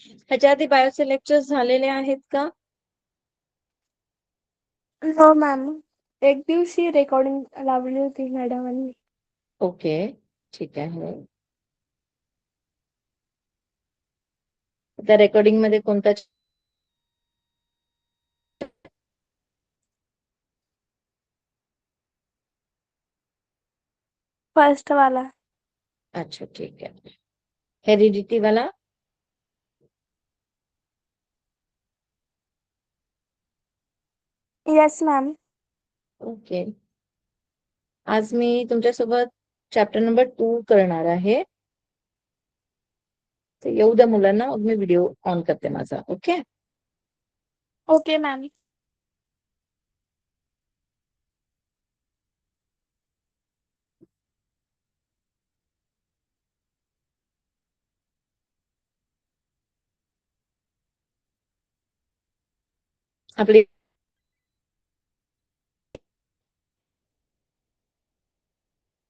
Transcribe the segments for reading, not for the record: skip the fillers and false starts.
ह्याच्या आधी बायोचे लेक्चर्स झालेले आहेत का? हो मॅम, एक दिवशी रेकॉर्डिंग लावली होती मॅडमांनी. ओके, ठीक आहे. त्या रेकॉर्डिंग मध्ये कोणता फर्स्ट वाला. अच्छा ठीक आहे. हेरिडिटी वाला? Yes ma'am. ओके. आज मी तुमच्यासोबत चॅप्टर नंबर 2 करणार आहे. तर येऊ द्या मुलांना, मग मी व्हिडिओ ऑन करते माझा. ओके. Okay ma'am. आपली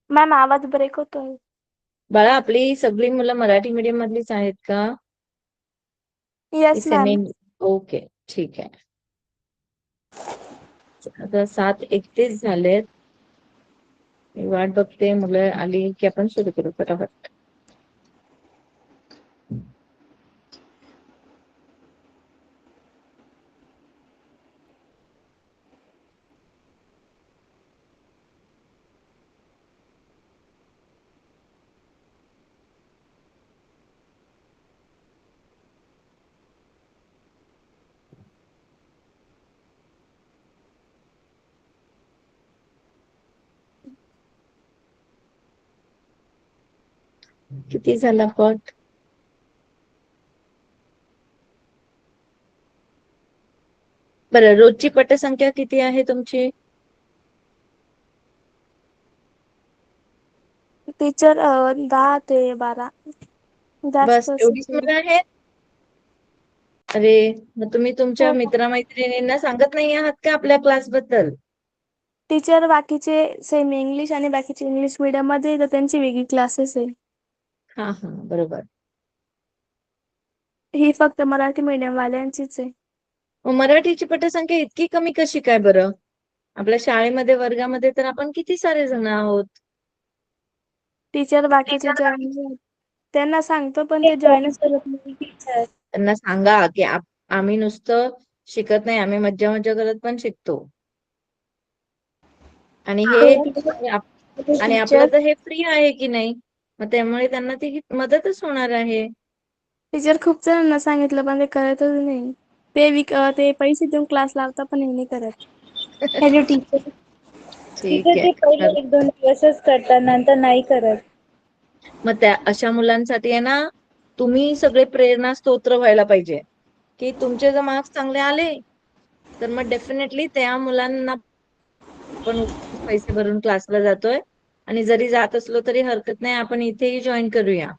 मॅम आवाज ब्रेक होतोय. बाळा, आपली सगळी मुलं मराठी मीडियम मधलीच आहेत का? Yes semi? मॅम. ओके, ठीक आहे. आता 7:31 झालेत. मी वाट बघते, मुलं आली की आपण सुरू करू फटाफट. किती झाला पट? बरं, रोजची पटसंख्या किती आहे तुमची? टीचर 10 ते 12. बस जास्त एवढीच असेल. मुलं आहेत? अरे, मग तुम्ही तुमच्या हो मित्रमैत्रिणींना सांगत नाही आहात का आपल्या क्लास बद्दल? टीचर बाकीचे सेमी इंग्लिश आणि बाकीचे इंग्लिश मीडियम मध्ये, तर त्यांची वेगळी क्लासेस आहे. हा हा, बरोबर. ही फक्त मराठी मीडियम वाल्यांचीच आहे. मग मराठीची पटसंख्या इतकी कमी कशी काय बरं? आपल्या शाळेमध्ये वर्गामध्ये तर आपण किती सारे जण आहोत. टीचर बाकीचे जॉईन, त्यांना सांगतो पण ते जॉईनच करत नाही. त्यांना सांगा की आम्ही नुसतं शिकत नाही, आम्ही मज्जा मज्जा करत पण शिकतो. आणि आणि आपलं टीचर तर हे फ्री आहे की नाही, मग त्यामुळे त्यांना ती मदतच होणार आहे. टीचर खूप जणांना सांगितलं पण ते करतच नाही. ते पैसे देऊन क्लास लावता पण हे नाही करत. Hello teacher. ठीक टीचर ते आहे. पहिले 1-2 दिवसच करतात, नंतर नाही करत. मग त्या अशा मुलांसाठी आहे ना, तुम्ही सगळे प्रेरणा स्तोत्र व्हायला पाहिजे. की तुमचे जर मार्क्स चांगले आले तर मग डेफिनेटली त्या मुलांना आपण पैसे भरून क्लासला जातोय, आणि जरी जात असलो तरी हरकत नाही, आपण इथेही जॉईन करूया.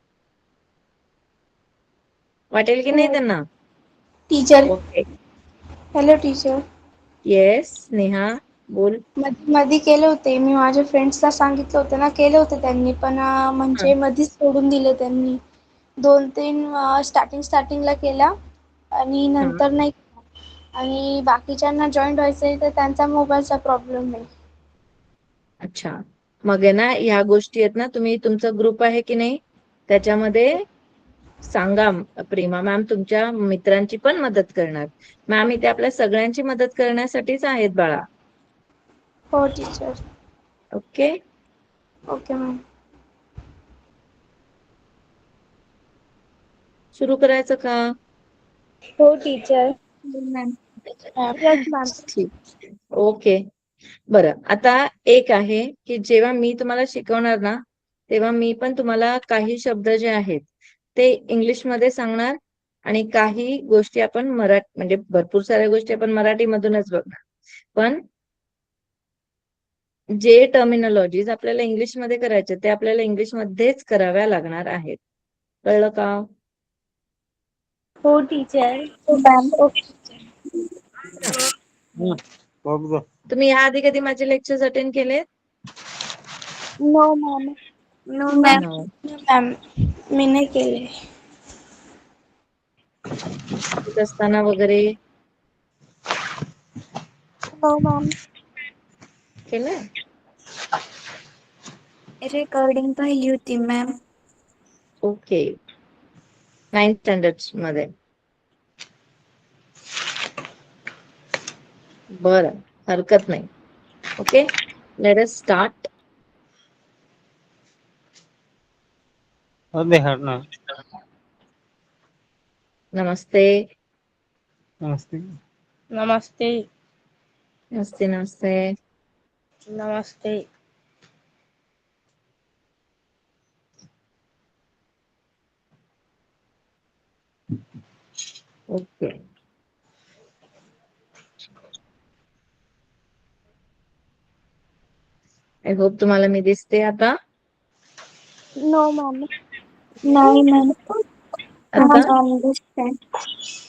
वाटेल की नाही हो त्यांना? Teacher. Okay. Hello teacher. Yes Neha, बोल. मध्ये केले होते मी, माझ्या फ्रेंड्सला सांगितलं होतं ना, केले होते त्यांनी पण हा. म्हणजे मध्येच सोडून दिले त्यांनी. 2-3 स्टार्टिंगला केला आणि हा. नंतर नाही. आणि बाकीच्यांना जॉईंट व्हायचंय तर त्यांचा मोबाईलचा प्रॉब्लेम आहे. अच्छा, मग आहे ना ह्या गोष्टी आहेत ना, तुम्ही तुमचा ग्रुप आहे की नाही त्याच्यामध्ये सांगा. प्रेमा मॅम तुमच्या मित्रांची पण मदत करणार. मॅम इथे आपल्या सगळ्यांची मदत करण्यासाठीच आहेत बाळा. हो टीचर. ओके. Okay ma'am. सुरू करायचं का? हो टीचर. Yes ma'am. ठीक. ओके. बरं, आता एक आहे की जेव्हा मी तुम्हाला शिकवणार ना, तेव्हा मी पण तुम्हाला काही शब्द जे आहेत ते इंग्लिश मध्ये सांगणार, आणि काही गोष्टी आपण म्हणजे भरपूर साऱ्या गोष्टी आपण मराठीमधूनच बघणार, पण जे टर्मिनॉलॉजीज आपल्याला इंग्लिशमध्ये करायचे ते आपल्याला इंग्लिशमध्येच कराव्या लागणार आहेत. कळलं का? हो टीचर. Ma'am okay. तुम्ही याआधी कधी माझे लेक्चर्स अटेंड केले? No ma'am. No No. Ma'am. मी नाही केले. येत असताना वगैरे हो मॅम. केलंय? रेकॉर्डिंग पाहिली होती मॅम. ओके. 9th स्टँडर्ड मध्ये. बरं, हरकत नाही. Okay, let us start. नमस्ते. नमस्ते. नमस्ते. नमस्ते नमस्ते. नमस्ते. ओके. आय होप तुम्हाला मी दिसते आता. No ma'am. नाही मॅम. आता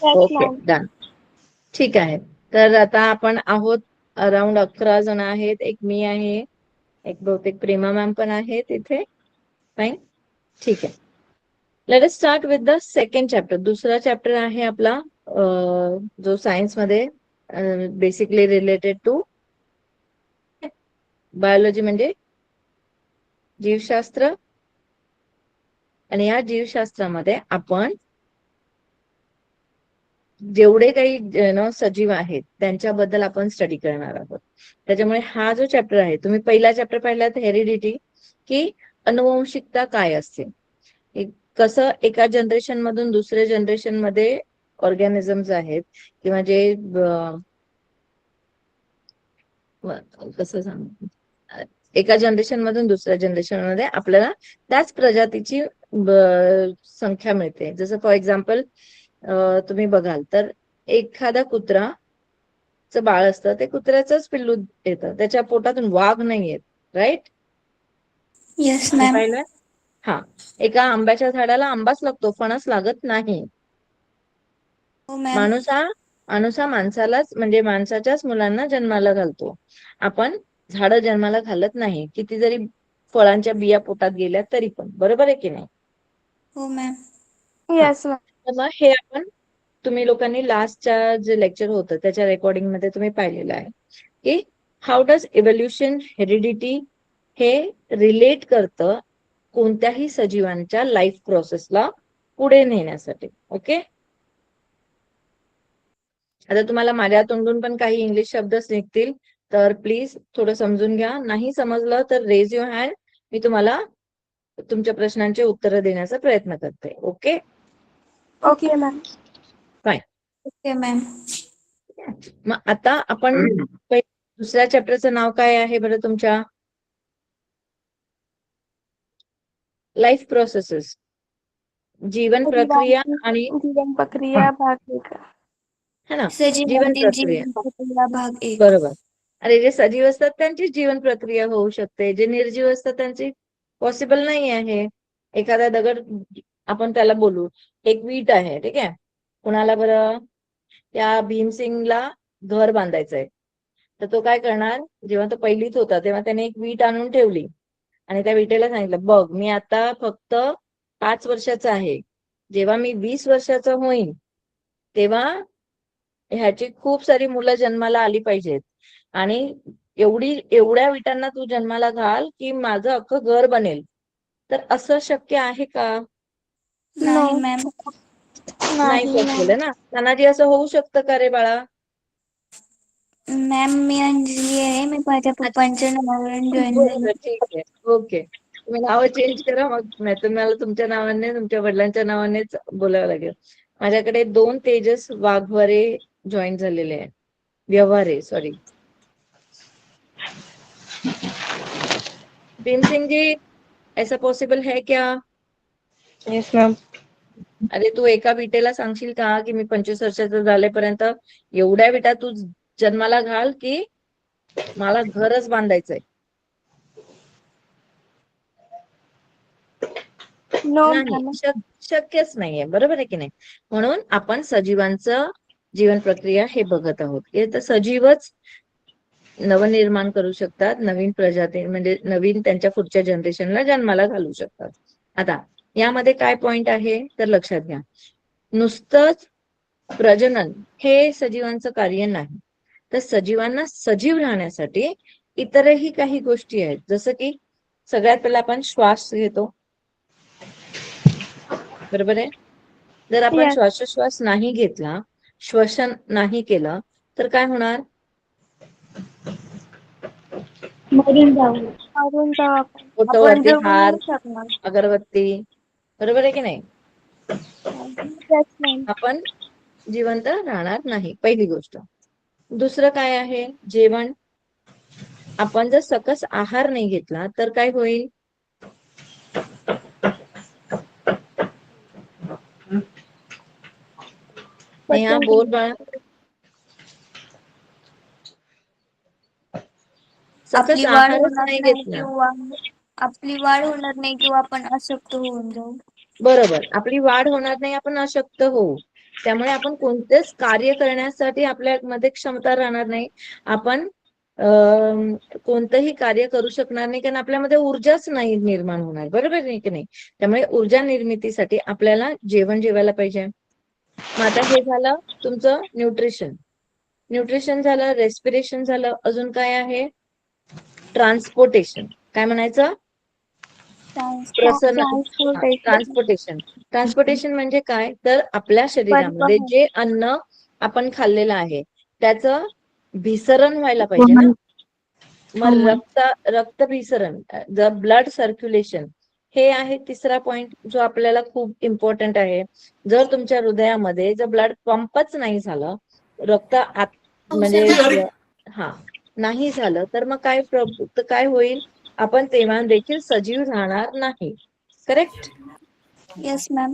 ओके, मॅम. डन. ठीक आहे. तर आता आपण आहोत अराउंड 11 जण आहेत. एक मी आहे, एक बहुतेक प्रेमा मॅम पण आहे तिथे. फाईन, ठीक आहे. Late us start with the second chapter. दुसरा चॅप्टर आहे आपला जो सायन्स मध्ये बेसिकली रिलेटेड टू बायोलॉजी म्हणजे जीवशास्त्र. आणि या जीवशास्त्रामध्ये आपण जेवढे काही सजीव आहेत त्यांच्याबद्दल आपण स्टडी करणार आहोत. त्याच्यामुळे हा जो चॅप्टर आहे, तुम्ही पहिला चॅप्टर पाहिलात हेरिडिटी, की अनुवंशिकता काय असते, कसं एका जनरेशन मधून दुसऱ्या जनरेशन मध्ये ऑर्गॅनिझम्स आहेत किंवा जे कसं सांगू, एका जनरेशन मधून दुसऱ्या जनरेशन मध्ये आपल्याला त्याच प्रजातीची संख्या मिळते. जसं फॉर एक्झाम्पल तुम्ही बघाल तर एखादा कुत्राचं बाळ असतं, ते कुत्र्याचंच पिल्लू येतं, त्याच्या पोटातून वाघ नाही येत. राईट? Yes ma'am. पाहिलं? हा. एका आंब्याच्या झाडाला आंबाच लागतो, फणस लागत नाही. हो मॅम. माणूस हा माणसालाच म्हणजे माणसाच्याच मुलांना जन्माला घालतो. आपण झाडं जन्माला घालत नाही, किती जरी फळांच्या बिया पोटात गेल्या तरी पण. बरोबर आहे की नाही? हो मॅम. Yes ma'am. तर मग हे आपण तुम्ही लोकांनी लास्टच्या जे लेक्चर होतं त्याच्या रेकॉर्डिंग मध्ये तुम्ही पाहिलेलं आहे की हाऊ डज इव्होल्युशन हेरिडिटी हे रिलेट करतं कोणत्याही सजीवांच्या लाईफ प्रोसेसला पुढे नेण्यासाठी. ओके. आता तुम्हाला माझ्या तोंडून पण काही इंग्लिश शब्द निघतील, तर प्लीज थोडं समजून घ्या. नाही समजलं तर रेज युअर हँड, मी तुम्हाला तुमच्या प्रश्नांची उत्तरं देण्याचा प्रयत्न करते. Okay? Okay ma'am. Fine. Okay ma'am. मग आता आपण दुसऱ्या चॅप्टरचं नाव काय आहे बरं तुमच्या? लाईफ प्रोसेसेस, जीवन प्रक्रिया आणि जीवन प्रक्रिया भाग 1. है ना, जीवन सजीवांतील प्रक्रिया. जीवन प्रक्रिया भाग 1. बरोबर. अरे जे सजीव असतात त्यांची जीवन प्रक्रिया होऊ शकते, जे निर्जीव असतात त्यांची पॉसिबल नाही आहे. एखादा दगड आपण त्याला बोलू, एक वीट आहे, ठीक आहे, कुणाला बरं त्या भीमसिंगला घर बांधायचंय, तर तो काय करणार, जेव्हा तो पहिलीत होता तेव्हा त्याने एक वीट आणून ठेवली आणि त्या विटेला सांगितलं, बघ मी आता फक्त 5 वर्षाचा आहे, जेव्हा मी 20 वर्षाचा होईन तेव्हा ह्याची खूप सारी मुलं जन्माला आली पाहिजेत आणि एवढ्या विटांना तू जन्माला घाल की माझं अख्खं घर बनेल. तर असं शक्य आहे का? नाही मॅम. नाही पॉसिबल आहे ना. तानाजी, असं होऊ शकतं का रे बाळा? मॅम मी अंजली आहे, मी माझ्या पप्पांच्या नावावरून जॉईन झाली. बरं, ठीक आहे. ओके, तुम्ही नाव चेंज करा, मग नाही तर मला तुमच्या नावाने तुमच्या वडिलांच्या नावानेच बोलावं लागेल. माझ्याकडे 2 तेजस वाघवारे जॉईन झालेले आहे, व्यवहारे, सॉरी. भीम सिंह जी, ऐसा पॉसिबल है क्या? Yes ma'am. अरे तू एका विटेला सांगशील का की मी 25 वर्षाचं झालेपर्यंत एवढ्या विटा तू जन्माला घाल की मला घरच बांधायचंय? नो नाही, मॅम. शक्यच नाहीये. बरोबर आहे की नाही? म्हणून आपण सजीवांचं जीवन प्रक्रिया हे बघत आहोत. हे तर सजीवच नवनिर्माण करू शकतात, नवीन प्रजाती म्हणजे नवीन त्यांच्या पुढच्या जनरेशनला जन्माला घालू शकतात. आता यामध्ये काय पॉइंट आहे तर लक्षात घ्या, नुसतंच प्रजनन हे सजीवांचं कार्य नाही. तर सजीवांना सजीव राहण्यासाठी इतरही काही गोष्टी आहेत, जसं की सगळ्यात पहिला आपण श्वास घेतो, बरोबर आहे. जर आपण Yes. श्वासोश्वास नाही घेतला, श्वसन नाही केलं, तर काय होणार? मरून जाऊ आपण. पोटावरती जगू हार, नाही शकणार. अगरबत्ती, बरोबर आहे की नाही? Yes, ma'am. आपण जिवंत राहणार नाही, पहिली गोष्ट. दुसरं काय आहे? जेवण. आपण जर सकस आहार नाही घेतला तर काय होईल? ह्या बोल बाळा. सकस आपली वाढ आहारच होणार नाही नाही घेतला, किंवा आपली वाढ होणार नाही किंवा आपण अशक्त होऊन जाऊ. बरोबर, आपली वाढ होणार नाही, आपण अशक्त होऊ. त्यामुळे आपण कोणतेच कार्य करण्यासाठी आपल्यामध्ये क्षमता राहणार नाही. आपण कोणतंही कार्य करू शकणार नाही, कारण आपल्यामध्ये ऊर्जाच नाही निर्माण होणार, बरोबर आहे की नाही? त्यामुळे ऊर्जा निर्मितीसाठी आपल्याला जेवण जेवायला पाहिजे. मग आता हे झालं तुमचं न्यूट्रिशन. न्यूट्रिशन झालं, रेस्पिरेशन झालं, अजून काय आहे? ट्रान्सपोर्टेशन. काय म्हणायचं? ट्रान्सपोर्टेशन. ट्रान्सपोर्टेशन म्हणजे काय? तर आपल्या शरीरामध्ये परिवहन. जे अन्न आपण खाल्लेलं आहे त्याचं भिसरण व्हायला पाहिजे ना. मग रक्तभिसरण, द ब्लड सर्क्युलेशन, हे आहे तिसरा पॉइंट जो आपल्याला खूप इम्पॉर्टंट आहे. जर तुमच्या हृदयामध्ये जर ब्लड पंपच नाही झालं, रक्त म्हणजे नाही झालं, तर मग काय होईल? आपण तेव्हा देखील सजीव राहणार नाही. करेक्ट? Yes ma'am.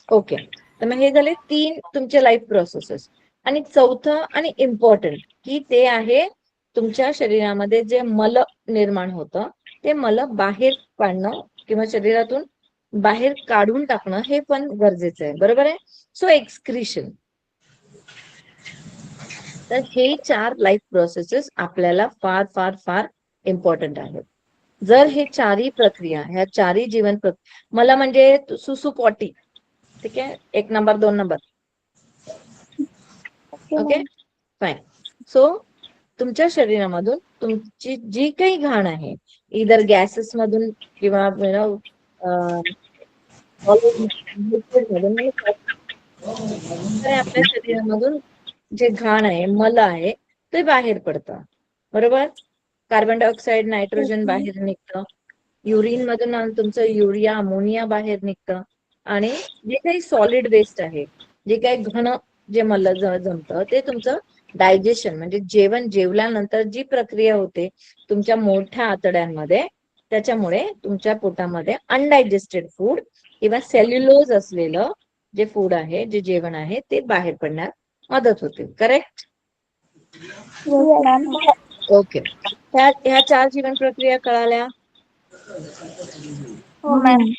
ओके. तर मग हे झाले 3 तुमचे लाईफ प्रोसेसेस. आणि चौथं आणि इम्पॉर्टंट की ते आहे तुमच्या शरीरामध्ये जे मल निर्माण होतं ते मल बाहेर काढणं किंवा शरीरातून बाहेर काढून टाकणं हे पण गरजेचं आहे, बरोबर आहे. So excretion. तर हे 4 लाईफ प्रोसेसेस आपल्याला फार फार फार इम्पॉर्टंट आहेत. जर हे चारही प्रक्रिया, ह्या चारही जीवन मला म्हणजे सुसुपॉटी, ठीक आहे, 1 number 2 number, okay fine. So तुमच्या शरीरामधून तुमची जी काही घाण आहे, इधर गॅसेस मधून किंवा आपल्या शरीरामधून जे घाण आहे, मल आहे, ते बाहेर पडतं, बरोबर. कार्बन डायऑक्साईड, नायट्रोजन बाहेर निघतं. युरिन मधून तुमचं युरिया, अमोनिया बाहेर निघतं. आणि जे काही सॉलिड वेस्ट आहे, जे काही घन जे मल जमतं, ते तुमचं डायजेशन म्हणजे जेवण जेवल्यानंतर जी प्रक्रिया होते तुमच्या मोठ्या आतड्यांमध्ये, त्याच्यामुळे तुमच्या पोटामध्ये अनडायजेस्टेड फूड किंवा सेल्युलोज असलेलं जे फूड आहे, जे जेवण आहे, ते बाहेर पडण्यास मदत होते. करेक्ट? ओके. ह्या 4 जीवन प्रक्रिया कळाल्या? हो ma'am.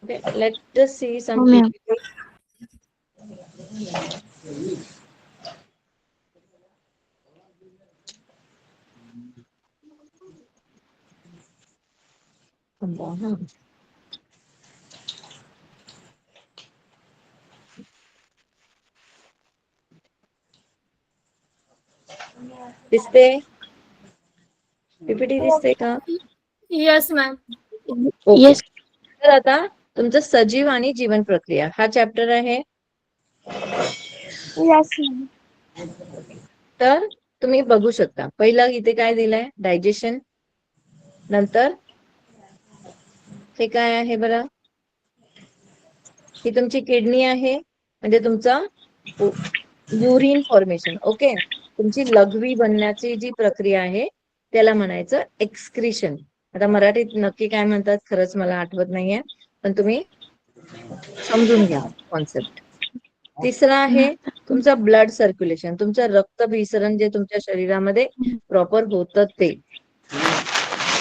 Okay, let's just see some PPT. दिसते? PPT दिसते का? Yes, ma'am. ओके. तर आता तुमचं सजीव आणि जीवन प्रक्रिया हा चॅप्टर आहे. Yes, ma'am. तर तुम्ही बघू शकता, पहिलं इथे काय दिलंय? डायजेशन. नंतर हे काय आहे बरं? ही तुमची किडनी आहे, म्हणजे तुमचा युरिन फॉर्मेशन. ओके. तुमची लघवी बनण्याची जी प्रक्रिया आहे त्याला म्हणायचं एक्सक्रिशन. आता मराठीत नक्की काय म्हणतात खरंच मला आठवत नाहीये, पण तुम्ही समजून घ्या कॉन्सेप्ट. तिसरा आहे तुमचं ब्लड सर्क्युलेशन, तुमचं रक्तभिसरण जे तुमच्या शरीरामध्ये प्रॉपर होतं ते.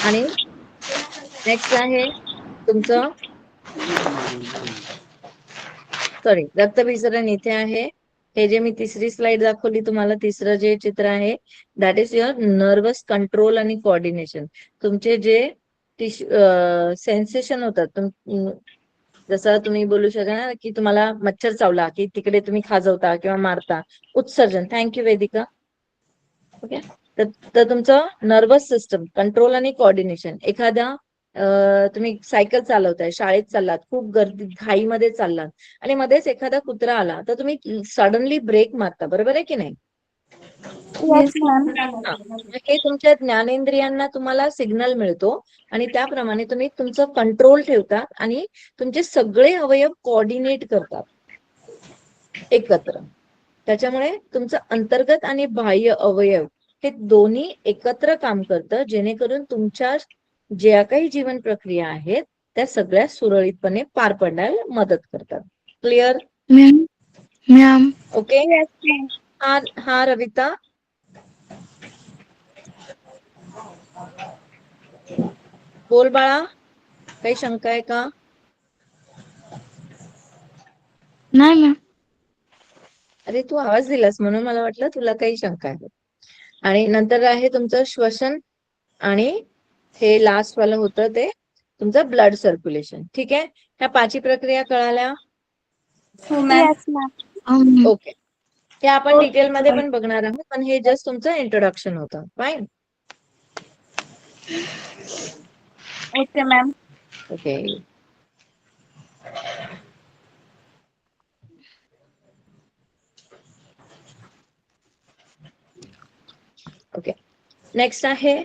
आणि नेक्स्ट आहे तुमचं रक्तभिसरण इथे आहे. हे जे मी तिसरी स्लाइड दाखवली तुम्हाला, तिसरं जे चित्र आहे, that is your nervous control आणि कोऑर्डिनेशन. तुमचे जे सेन्सेशन होतात, जसं तुम्ही बोलू शकता की तुम्हाला मच्छर चावला की तिकडे तुम्ही खाजवता किंवा मारता, उत्सर्जन. थँक्यू वेदिका. ओके. तर तुमचं नर्वस सिस्टम कंट्रोल आणि कोऑर्डिनेशन. एखाद्या तुम्ही सायकल चालवताय, शाळेत चाललात, खूप गर्दी घाईमध्ये चाललात आणि मध्येच एखादा कुत्रा आला तर तुम्ही सडनली ब्रेक मारता, बरोबर आहे की नाही? Yes ma'am. हे तुमच्या ज्ञानेंद्रियांना तुम्हाला सिग्नल मिळतो आणि त्याप्रमाणे तुम्ही तुमचं कंट्रोल ठेवता आणि तुमचे सगळे अवयव कोऑर्डिनेट करतात एकत्र. त्याच्यामुळे तुमचं अंतर्गत आणि बाह्य अवयव हे दोन्ही एकत्र काम करतं, जेणेकरून तुमच्या ज्या काही जीवन प्रक्रिया आहेत त्या सगळ्या सुरळीतपणे पार पडायला मदत करतात. Clear? Ma'am ma'am okay. Yes ma'am. हा रविता. बोल बाळा, काही शंका आहे का? नाही मॅम. अरे तू आवाज दिलास म्हणून मला वाटलं तुला काही शंका आहे. आणि नंतर आहे तुमचं श्वसन आणि हे लास्ट वालं होतं ते तुमचं ब्लड सर्क्युलेशन. ठीक आहे. ह्या पाची प्रक्रिया कळाल्या? हो मॅम. Yes ma'am. ओके. हे आपण डिटेल मध्ये पण बघणार आहोत, पण हे जस्ट तुमचं इंट्रोडक्शन होतं. Fine. Okay ma'am. Okay. Okay. Next आहे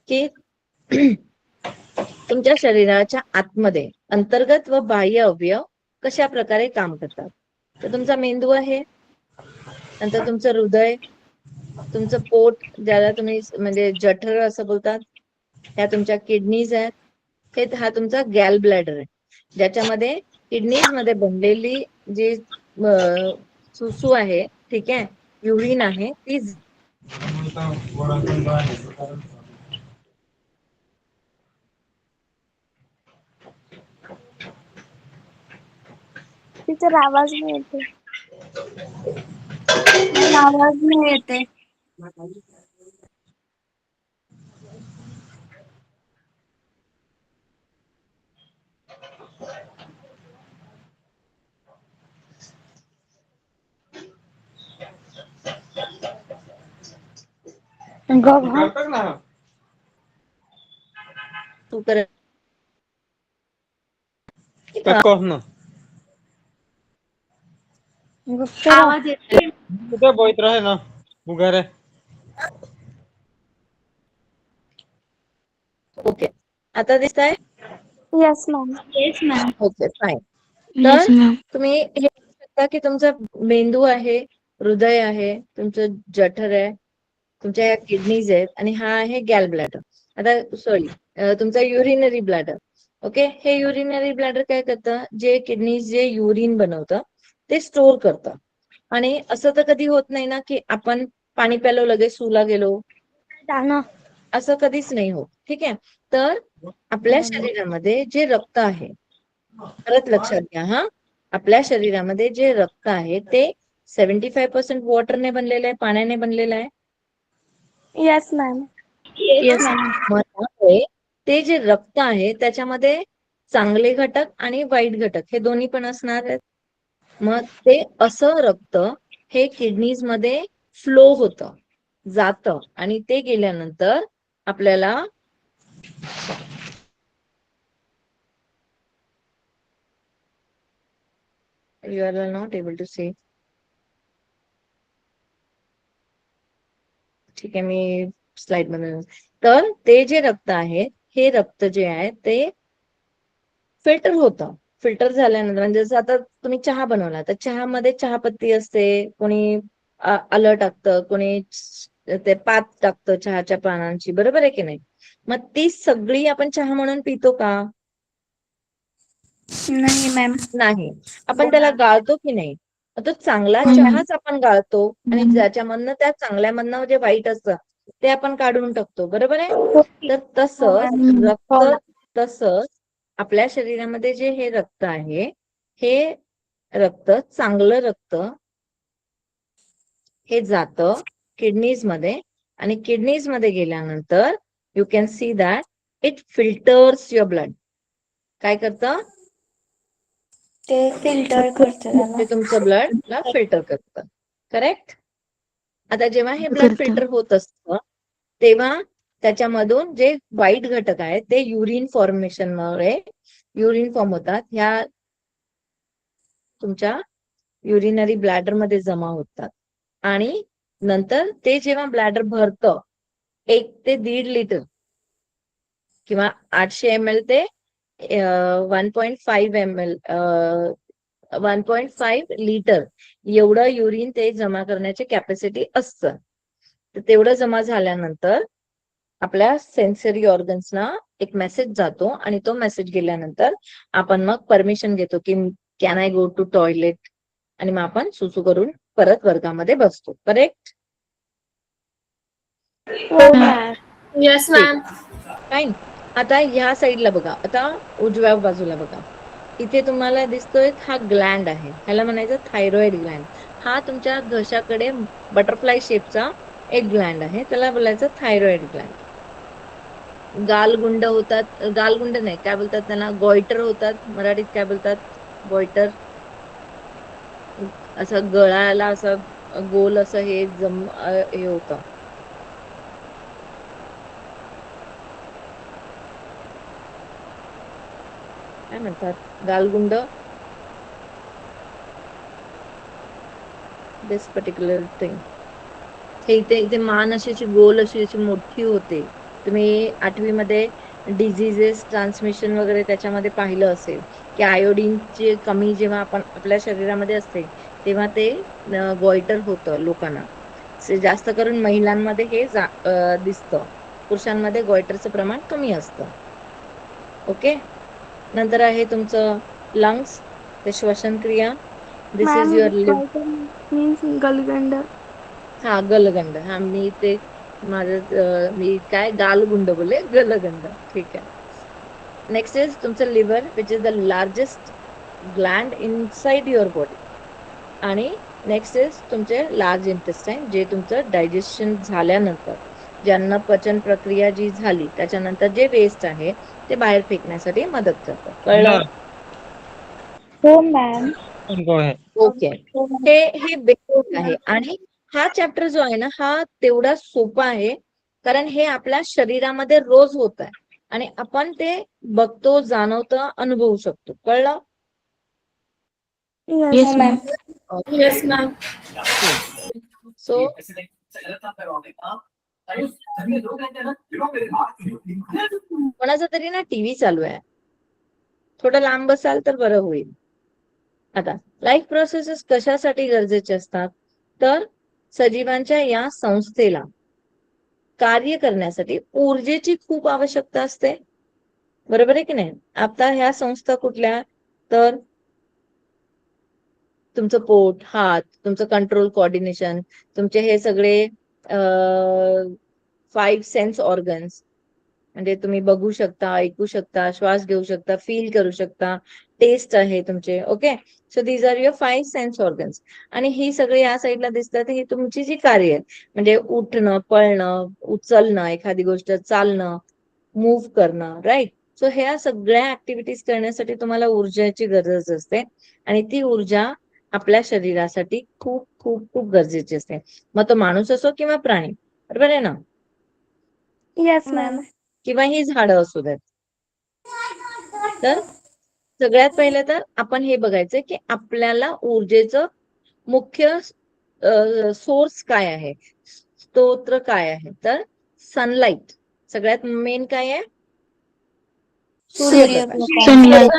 की तुमच्या शरीराच्या आतमध्ये अंतर्गत व बाह्य अवयव कशा प्रकारे काम करतात. तर तुमचा मेंदू आहे, नंतर तुमचं हृदय, तुमचं पोट ज्याला तुम्ही म्हणजे जठर असं बोलतात, ह्या तुमच्या किडनीज आहेत, हे हा तुमचा गॅल ब्लॅडर आहे, ज्याच्यामध्ये किडनीज मध्ये बनलेली जी सुसू आहे, ठीक आहे, युरिन आहे, ती टीचर आवाज नाही येते. मॅम आवाज नाही येते. तू कर आवाज येते. कुठे बोईत रहे ना वगैरे. ओके. आता दिसतंय? Yes ma'am. Yes ma'am. Okay fine. तर तुम्ही हे बघू शकता की तुमचा मेंदू आहे, हृदय आहे, तुमचं जठर आहे, तुमच्या या किडनीज आहेत आणि हा आहे गॅल ब्लॅडर. आता सॉरी, तुमचा युरिनरी ब्लॅडर. ओके. हे युरिनरी ब्लॅडर काय करतं, जे किडनीज जे युरिन बनवतं ते स्टोर करतं. आणि असं तर कधी होत नाही ना की आपण पाणी प्यालो लगेच सुला गेलो, असं कधीच नाही होत. ठीक आहे. तर आपल्या शरीरामध्ये जे रक्त आहे, परत लक्षात घ्या हा, आपल्या शरीरामध्ये जे रक्त आहे ते 75% वॉटरने बनलेलं आहे, पाण्याने बनलेलं आहे. Yes ma'am. Yes ma'am. मग त्यामुळे ते जे रक्त आहे त्याच्यामध्ये चांगले घटक आणि वाईट घटक हे दोन्ही पण असणार आहेत. मग ते असं रक्त हे किडनीज मध्ये फ्लो होतं, जातं आणि ते गेल्यानंतर आपल्याला you are not able to see. ठीक आहे, मी स्लाइड मध्ये. तर ते जे रक्त आहे, हे रक्त जे आहे ते फिल्टर होतं. फिल्टर झाल्यानंतर म्हणजे जसं आता तुम्ही चहा बनवला तर चहामध्ये चहापत्ती असते, कोणी आलं टाकतं, कोणी ते पात टाकतं चहाच्या पानांची, बरोबर आहे की नाही? मग ती सगळी आपण चहा म्हणून पितो का? नाही मॅम. नाही. आपण त्याला गाळतो की नाही? तो चांगला चहाच आपण गाळतो आणि ज्याच्यामधनं त्या चांगल्यामधनं जे वाईट असतं ते आपण काढून टाकतो, बरोबर आहे? तर हो तसंच रक्त, हो. तसंच आपल्या शरीरामध्ये जे हे रक्त आहे, हे रक्त, चांगलं रक्त हे जातं किडनीज मध्ये आणि किडनीज मध्ये गेल्यानंतर you can see that it filters your blood. काय करतं? ते फिल्टर करतं त्याला. ते तुमचं ब्लडला फिल्टर करतं. करेक्ट? आता जेव्हा हे ब्लड Filter. फिल्टर होत असतं तेव्हा त्याच्यामधून जे वाईट घटक आहेत ते युरिन फॉर्मेशनमुळे युरिन फॉर्म होतात. ह्या तुमच्या युरिनरी ब्लॅडर मध्ये जमा होतात आणि नंतर ते जेव्हा ब्लॅडर भरतं 1 ते 1.5 लिटर किंवा 800 ml ते 1.5 ml 1.5 लिटर एवढं युरिन ते जमा करण्याची कॅपॅसिटी असतं. तर तेवढं जमा झाल्यानंतर आपल्या सेन्सरी ऑर्गन्सना एक मेसेज जातो आणि तो मेसेज गेल्यानंतर आपण मग परमिशन घेतो की can I go to toilet आणि मग आपण सुसू करून परत वर्गामध्ये बसतो. करेक्ट? हो मॅम. Yes ma'am. फाईन. आता ह्या साईडला बघा, आता उजव्या बाजूला बघा, इथे तुम्हाला दिसतोय हा ग्लँड आहे, ह्याला म्हणायचं थायरॉइड ग्लँड. हा तुमच्या घशाकडे बटरफ्लाय शेपचा एक ग्लँड आहे, त्याला बोलायचं थायरॉइड ग्लँड. गालगुंड होतात, गालगुंड नाही, काय बोलतात त्यांना, गॉइटर होतात. मराठीत काय बोलतात? गॉइटर. असं गळाला असं गोल असं हे होतं. काय म्हणतात? गालगुंड. दिस पर्टिक्युलर थिंग. हे इथे मान अशी गोल अशी मोठी होते. तुम्ही 8वी मध्ये डिझिजेस ट्रान्समिशन वगैरे त्याच्यामध्ये पाहिलं असेल की आयोडीनची कमी जेव्हा आपण आपल्या शरीरामध्ये असते तेव्हा ते गॉइटर होतं लोकांना. जास्त करून महिलांमध्ये हे दिसतं. पुरुषांमध्ये गॉइटरचं प्रमाण कमी असतं. ओके. नंतर आहे तुमचं लंग्स, ते श्वसन क्रिया. दिस इज मॅम युअर मीन्स गलगंड. हा गलगंड. हा मी ते मी काय गालगुंड बोले, गलगंड. ठीक आहे. नेक्स्ट इज तुमचं liver which is the largest gland inside your body. आणि नेक्स्ट इज तुमचे लार्ज इंटेस्टाईन, जे तुमचं डायजेशन झाल्यानंतर जे अन्न पचन प्रक्रिया जी झाली त्याच्यानंतर जे वेस्ट आहे ते बाहेर फेकण्यासाठी मदत करतं. कळलं? हो मॅम. उनको है. ओके. हे बेसिक आहे आणि हा चॅप्टर जो आहे ना हा तेवढा सोपा आहे कारण हे आपल्या शरीरामध्ये रोज होत आहे आणि आपण ते बघतो, जाणवतो, अनुभवू शकतो. कळलं? Yes ma'am. Yes ma'am. So कोणाचा तरी ना टीव्ही चालू आहे, थोडं लांब बसाल तर बरं होईल. आता लाईफ प्रोसेसेस कशासाठी गरजेचे असतात तर सजीवांच्या या संस्थेला कार्य करण्यासाठी ऊर्जेची खूप आवश्यकता असते. बरोबर आहे की नाही? आता ह्या संस्था कुठल्या तर तुमचं पोट, हात, तुमचं कंट्रोल, कोऑर्डिनेशन, तुमचे हे सगळे 5 सेन्स ऑर्गन्स, म्हणजे तुम्ही बघू शकता, ऐकू शकता, श्वास घेऊ शकता, फील करू शकता, टेस्ट आहे तुमचे. Okay. So these are your 5 sense organs. आणि ही सगळी या साईडला दिसतात, ही तुमची जी कार्य आहेत, म्हणजे उठणं, पळणं, उचलणं, एखादी गोष्ट चालणं, मूव्ह करणं, राईट. सो ह्या सगळ्या ऍक्टिव्हिटीज करण्यासाठी तुम्हाला ऊर्जाची गरज असते आणि ती ऊर्जा आपल्या शरीरासाठी खूप खूप खूप गरजेची असते. मग तो माणूस असो किंवा प्राणी. बरोबर आहे ना? Yes ma'am. किंवा ही झाडं असू देत. तर सगळ्यात पहिले तर आपण हे बघायचं की आपल्याला ऊर्जेचं मुख्य सोर्स काय आहे, स्तोत्र काय आहे. तर सनलाइट सगळ्यात मेन काय आहे? सूर्यप्रकाश.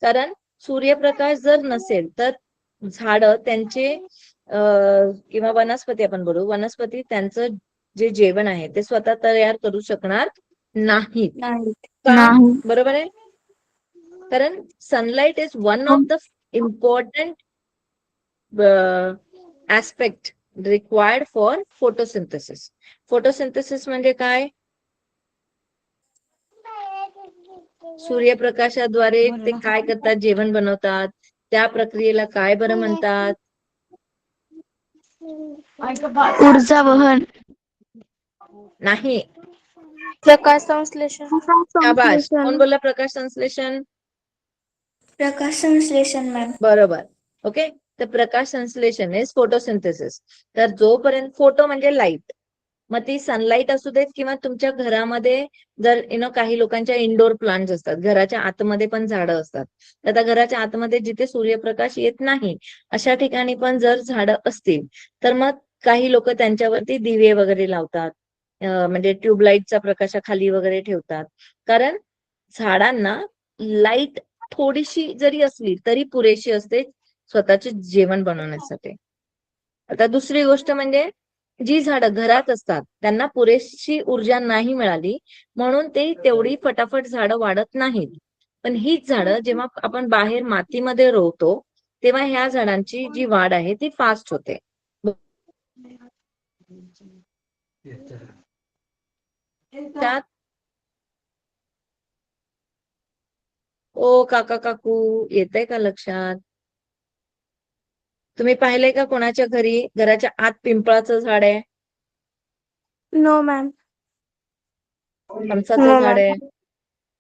कारण सूर्यप्रकाश जर नसेल तर झाडं त्यांचे किंवा वनस्पती, आपण बोलू वनस्पती, त्यांचं जे जेवण आहे ते स्वतः तयार करू शकणार नाहीत. का? बरोबर आहे? कारण sunlight is one of the important aspect required for photosynthesis. Photosynthesis म्हणजे काय? सूर्यप्रकाशाद्वारे ते काय करतात? जेवण बनवतात. त्या प्रक्रियेला काय बरं म्हणतात? ऊर्जा वहन. नाही. प्रकाश संश्लेषण. शाबाश. संश्लेषण. कोण बोलला प्रकाश संश्लेषण? प्रकाश संश्लेषण मॅम. बरोबर. ओके. तर प्रकाश संश्लेषण इज फोटोसिंथेसिस. तर जोपर्यंत फोटो म्हणजे लाईट, मग ती सनलाईट असू देत किंवा तुमच्या घरामध्ये जर काही लोकांच्या इंडोर प्लांट्स असतात, घराच्या आतमध्ये पण झाडं असतात. तर आता घराच्या आतमध्ये जिथे सूर्यप्रकाश येत नाही अशा ठिकाणी पण जर झाडं असतील तर मग काही लोक त्यांच्यावरती दिवे वगैरे लावतात, म्हणजे ट्यूबलाईटच्या प्रकाशाखाली वगैरे ठेवतात. कारण झाडांना लाईट थोडीशी जरी असली तरी पुरेशी असते स्वतःचे जेवण बनवण्यासाठी. आता दुसरी गोष्ट म्हणजे जी झाडं घरात असतात त्यांना पुरेशी ऊर्जा नाही मिळाली म्हणून ते तेवढी फटाफट झाडं वाढत नाहीत. पण हीच झाडं जेव्हा आपण बाहेर मातीमध्ये रोवतो तेव्हा ह्या झाडांची जी वाढ आहे ती फास्ट होते. त्यात ओ काका काकू येतंय का लक्षात? तुम्ही पाहिलंय का कोणाच्या घराच्या आत पिंपळाचं झाड आहे, नो मॅम. फणसाचं झाड आहे,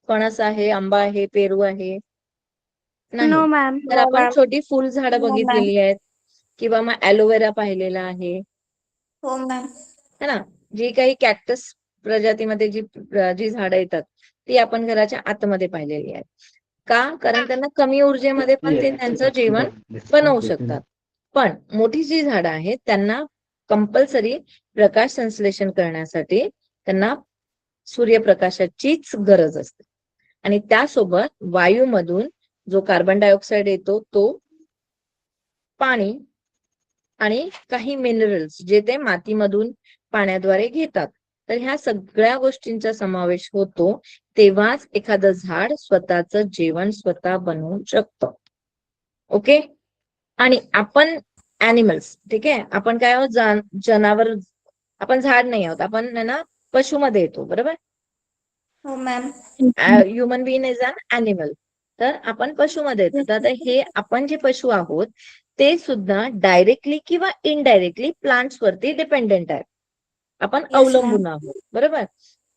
फणस आहे, आंबा आहे, पेरू आहे? नाही. No ma'am. तर आपण छोटी फुल झाडं बघितलेली आहेत किंवा मग ॲलोवेरा पाहिलेला आहे हो मॅम. है ना. जी काही कॅक्टस प्रजातीमध्ये जी झाडं येतात ती आपण घराच्या आतमध्ये पाहिलेली आहेत. का? कारण त्यांना कमी ऊर्जेमध्ये पण ते त्यांचं जेवण बनवू शकतात. पण मोठी जी झाडं आहेत त्यांना कंपल्सरी प्रकाश संश्लेषण करण्यासाठी त्यांना सूर्यप्रकाशाचीच गरज असते. आणि त्यासोबत वायूमधून जो कार्बन डायऑक्साईड येतो तो, पाणी आणि काही मिनरल्स जे ते मातीमधून पाण्याद्वारे घेतात. तर ह्या सगळ्या गोष्टींचा समावेश होतो तेव्हाच एखादं झाड स्वतःचं जेवण स्वतः बनवू शकतं. ओके. आणि आपण ॲनिमल्स, ठीक आहे, आपण काय आहोत, जनावर. आपण झाड नाही आहोत, आपण ना पशुमध्ये येतो. बरोबर. हो ma'am. Human being is an animal. तर आपण पशुमध्ये येतो. तर आता हे आपण जे पशु आहोत ते सुद्धा डायरेक्टली किंवा इनडायरेक्टली प्लांट्स वरती डिपेंडेंट आहेत. आपण Yes, अवलंबून आहोत. बरोबर.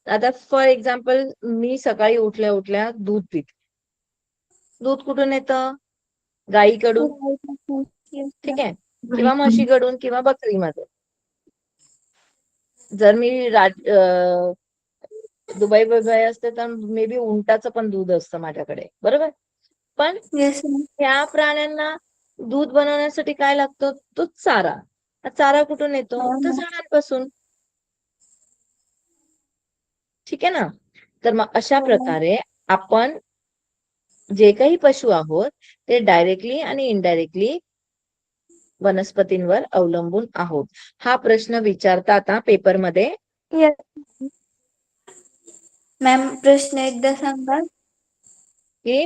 आता फॉर एक्झाम्पल मी सकाळी उठल्या उठल्या दूध पिते. दूध कुठून येतं? गाईकडून, ठीक आहे, किंवा म्हशीकडून किंवा बकरीमध्ये. जर मी दुबई वगैरे असते तर मे बी उंटाचं पण दूध असतं माझ्याकडे. बरोबर. पण येस मॅम. ह्या प्राण्यांना दूध बनवण्यासाठी काय लागतं? तो चारा. चारा कुठून येतो? तर झाडांपासून. ठीक आहे ना. तर मग अशा प्रकारे आपण जे काही पशु आहोत ते डायरेक्टली आणि इनडायरेक्टली वनस्पतींवर अवलंबून आहोत. हा प्रश्न विचारतात पेपरमध्ये. मॅम प्रश्न एकदा सांगा. की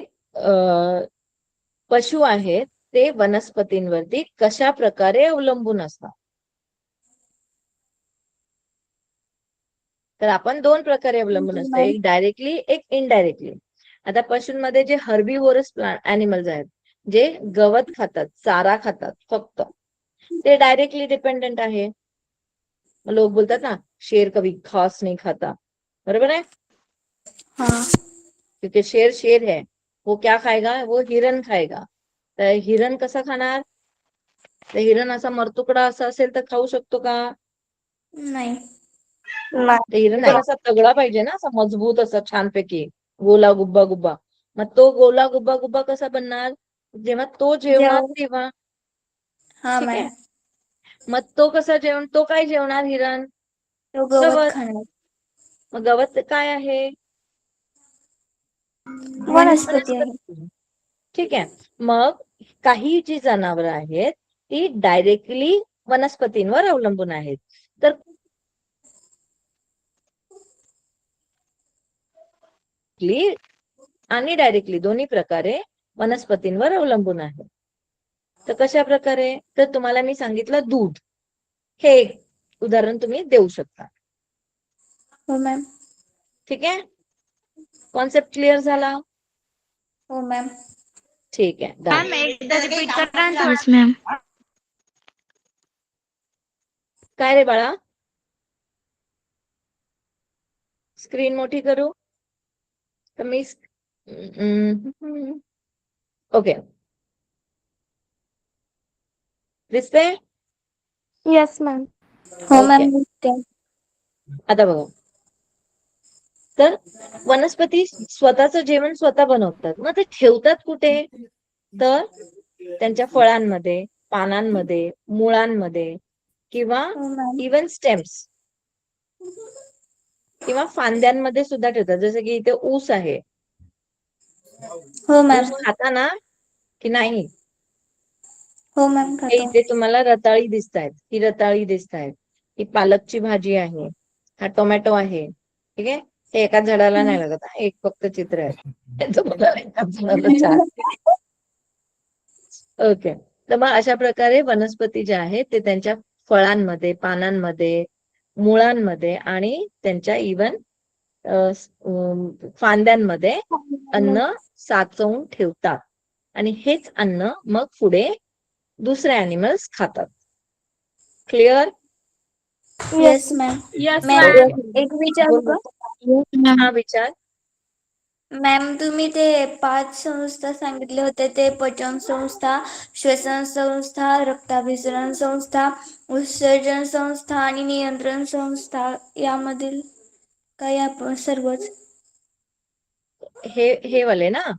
पशु आहेत ते वनस्पतींवरती कशा प्रकारे अवलंबून असतात. तर आपण दोन प्रकारे अवलंबून असतो, एक डायरेक्टली, एक इनडायरेक्टली. आता पशूंमध्ये जे हर्बिव्होरस ॲनिमल्स आहेत, जे गवत खातात, चारा खातात फक्त, ते डायरेक्टली डिपेंडेंट आहे. लोक बोलतात ना, शेर कभी घास नहीं खाता. बरोबर है. हाँ. क्योंकि शेर शेर है, वो क्या खाएगा? वो हिरण खाएगा. तर हिरण कसा खाणार? तर हिरण असा मरतुकडा असा असेल तर खाऊ शकतो का? नाही. ते हिरण असा तगडा पाहिजे ना, असा मजबूत, असा छानपैकी गोला गुब्बा गुब्बा. मग तो गोला गुब्बा गुब्बा कसा बनणार? जेव्हा तो जेवणार तेव्हा. हा ठीक आहे. मॅम. मग तो कसा तो काय जेवणार हिरण? तो गवत गवत. खाणार. मग गवत काय आहे? वनस्पती आहे. ठीक आहे. मग काही जी जनावर आहेत ती डायरेक्टली वनस्पतींवर अवलंबून आहेत. तर आणि डायरेक्टली दोन्ही प्रकारे वनस्पतींवर अवलंबून आहे. तर कशा प्रकारे? तर तुम्हाला मी सांगितलं दूध, हे एक उदाहरण तुम्ही देऊ शकता. हो मॅम. ठीक आहे. कॉन्सेप्ट क्लिअर झाला? हो मॅम. ठीक आहे. मॅम एकदा रिपीट करा ना. Yes ma'am. काय रे बाळा? स्क्रीन मोठी करू तर मी ओके, दिसते? Yes ma'am. हो मॅम ओके. दिसते. आता बघा, तर वनस्पती स्वतःचं जेवण स्वतः बनवतात. मग ते ठेवतात कुठे? तर त्यांच्या फळांमध्ये, पानांमध्ये, मुळांमध्ये किंवा हो मॅम. इवन स्टेम्स किंवा फांद्यांमध्ये सुद्धा ठेवतात. जसं की इथे ऊस आहे. हो मॅम. ऊस खाता ना की नाही? हो मॅम हे खातो. इथे तुम्हाला रताळी दिसतायत, ही रताळी दिसतायत, ही पालकची भाजी आहे, हा टोमॅटो आहे. ठीक आहे, हे एकाच झाडाला नाही लागत हा, एक फक्त चित्र आहे. याचं बघा, एकाच झाडाला चार. ओके, तर मग अशा प्रकारे वनस्पती ज्या आहेत ते त्यांच्या फळांमध्ये, पानांमध्ये, मुळांमध्ये आणि त्यांच्या इवन फांद्यांमध्ये अन्न साचवून ठेवतात आणि हेच अन्न मग पुढे दुसरे अॅनिमल्स खातात. Clear? Yes ma'am. Yes, ma'am ma'am. एक विचारू का? हा, विचार. मॅम तुम्ही ते 5 संस्था सांगितले होते, ते पचन संस्था, श्वसन संस्था, रक्ताभिसरण संस्था, उत्सर्जन संस्था आणि नियंत्रण संस्था, यामधील काही आपण सर्वच? हे वाले ना?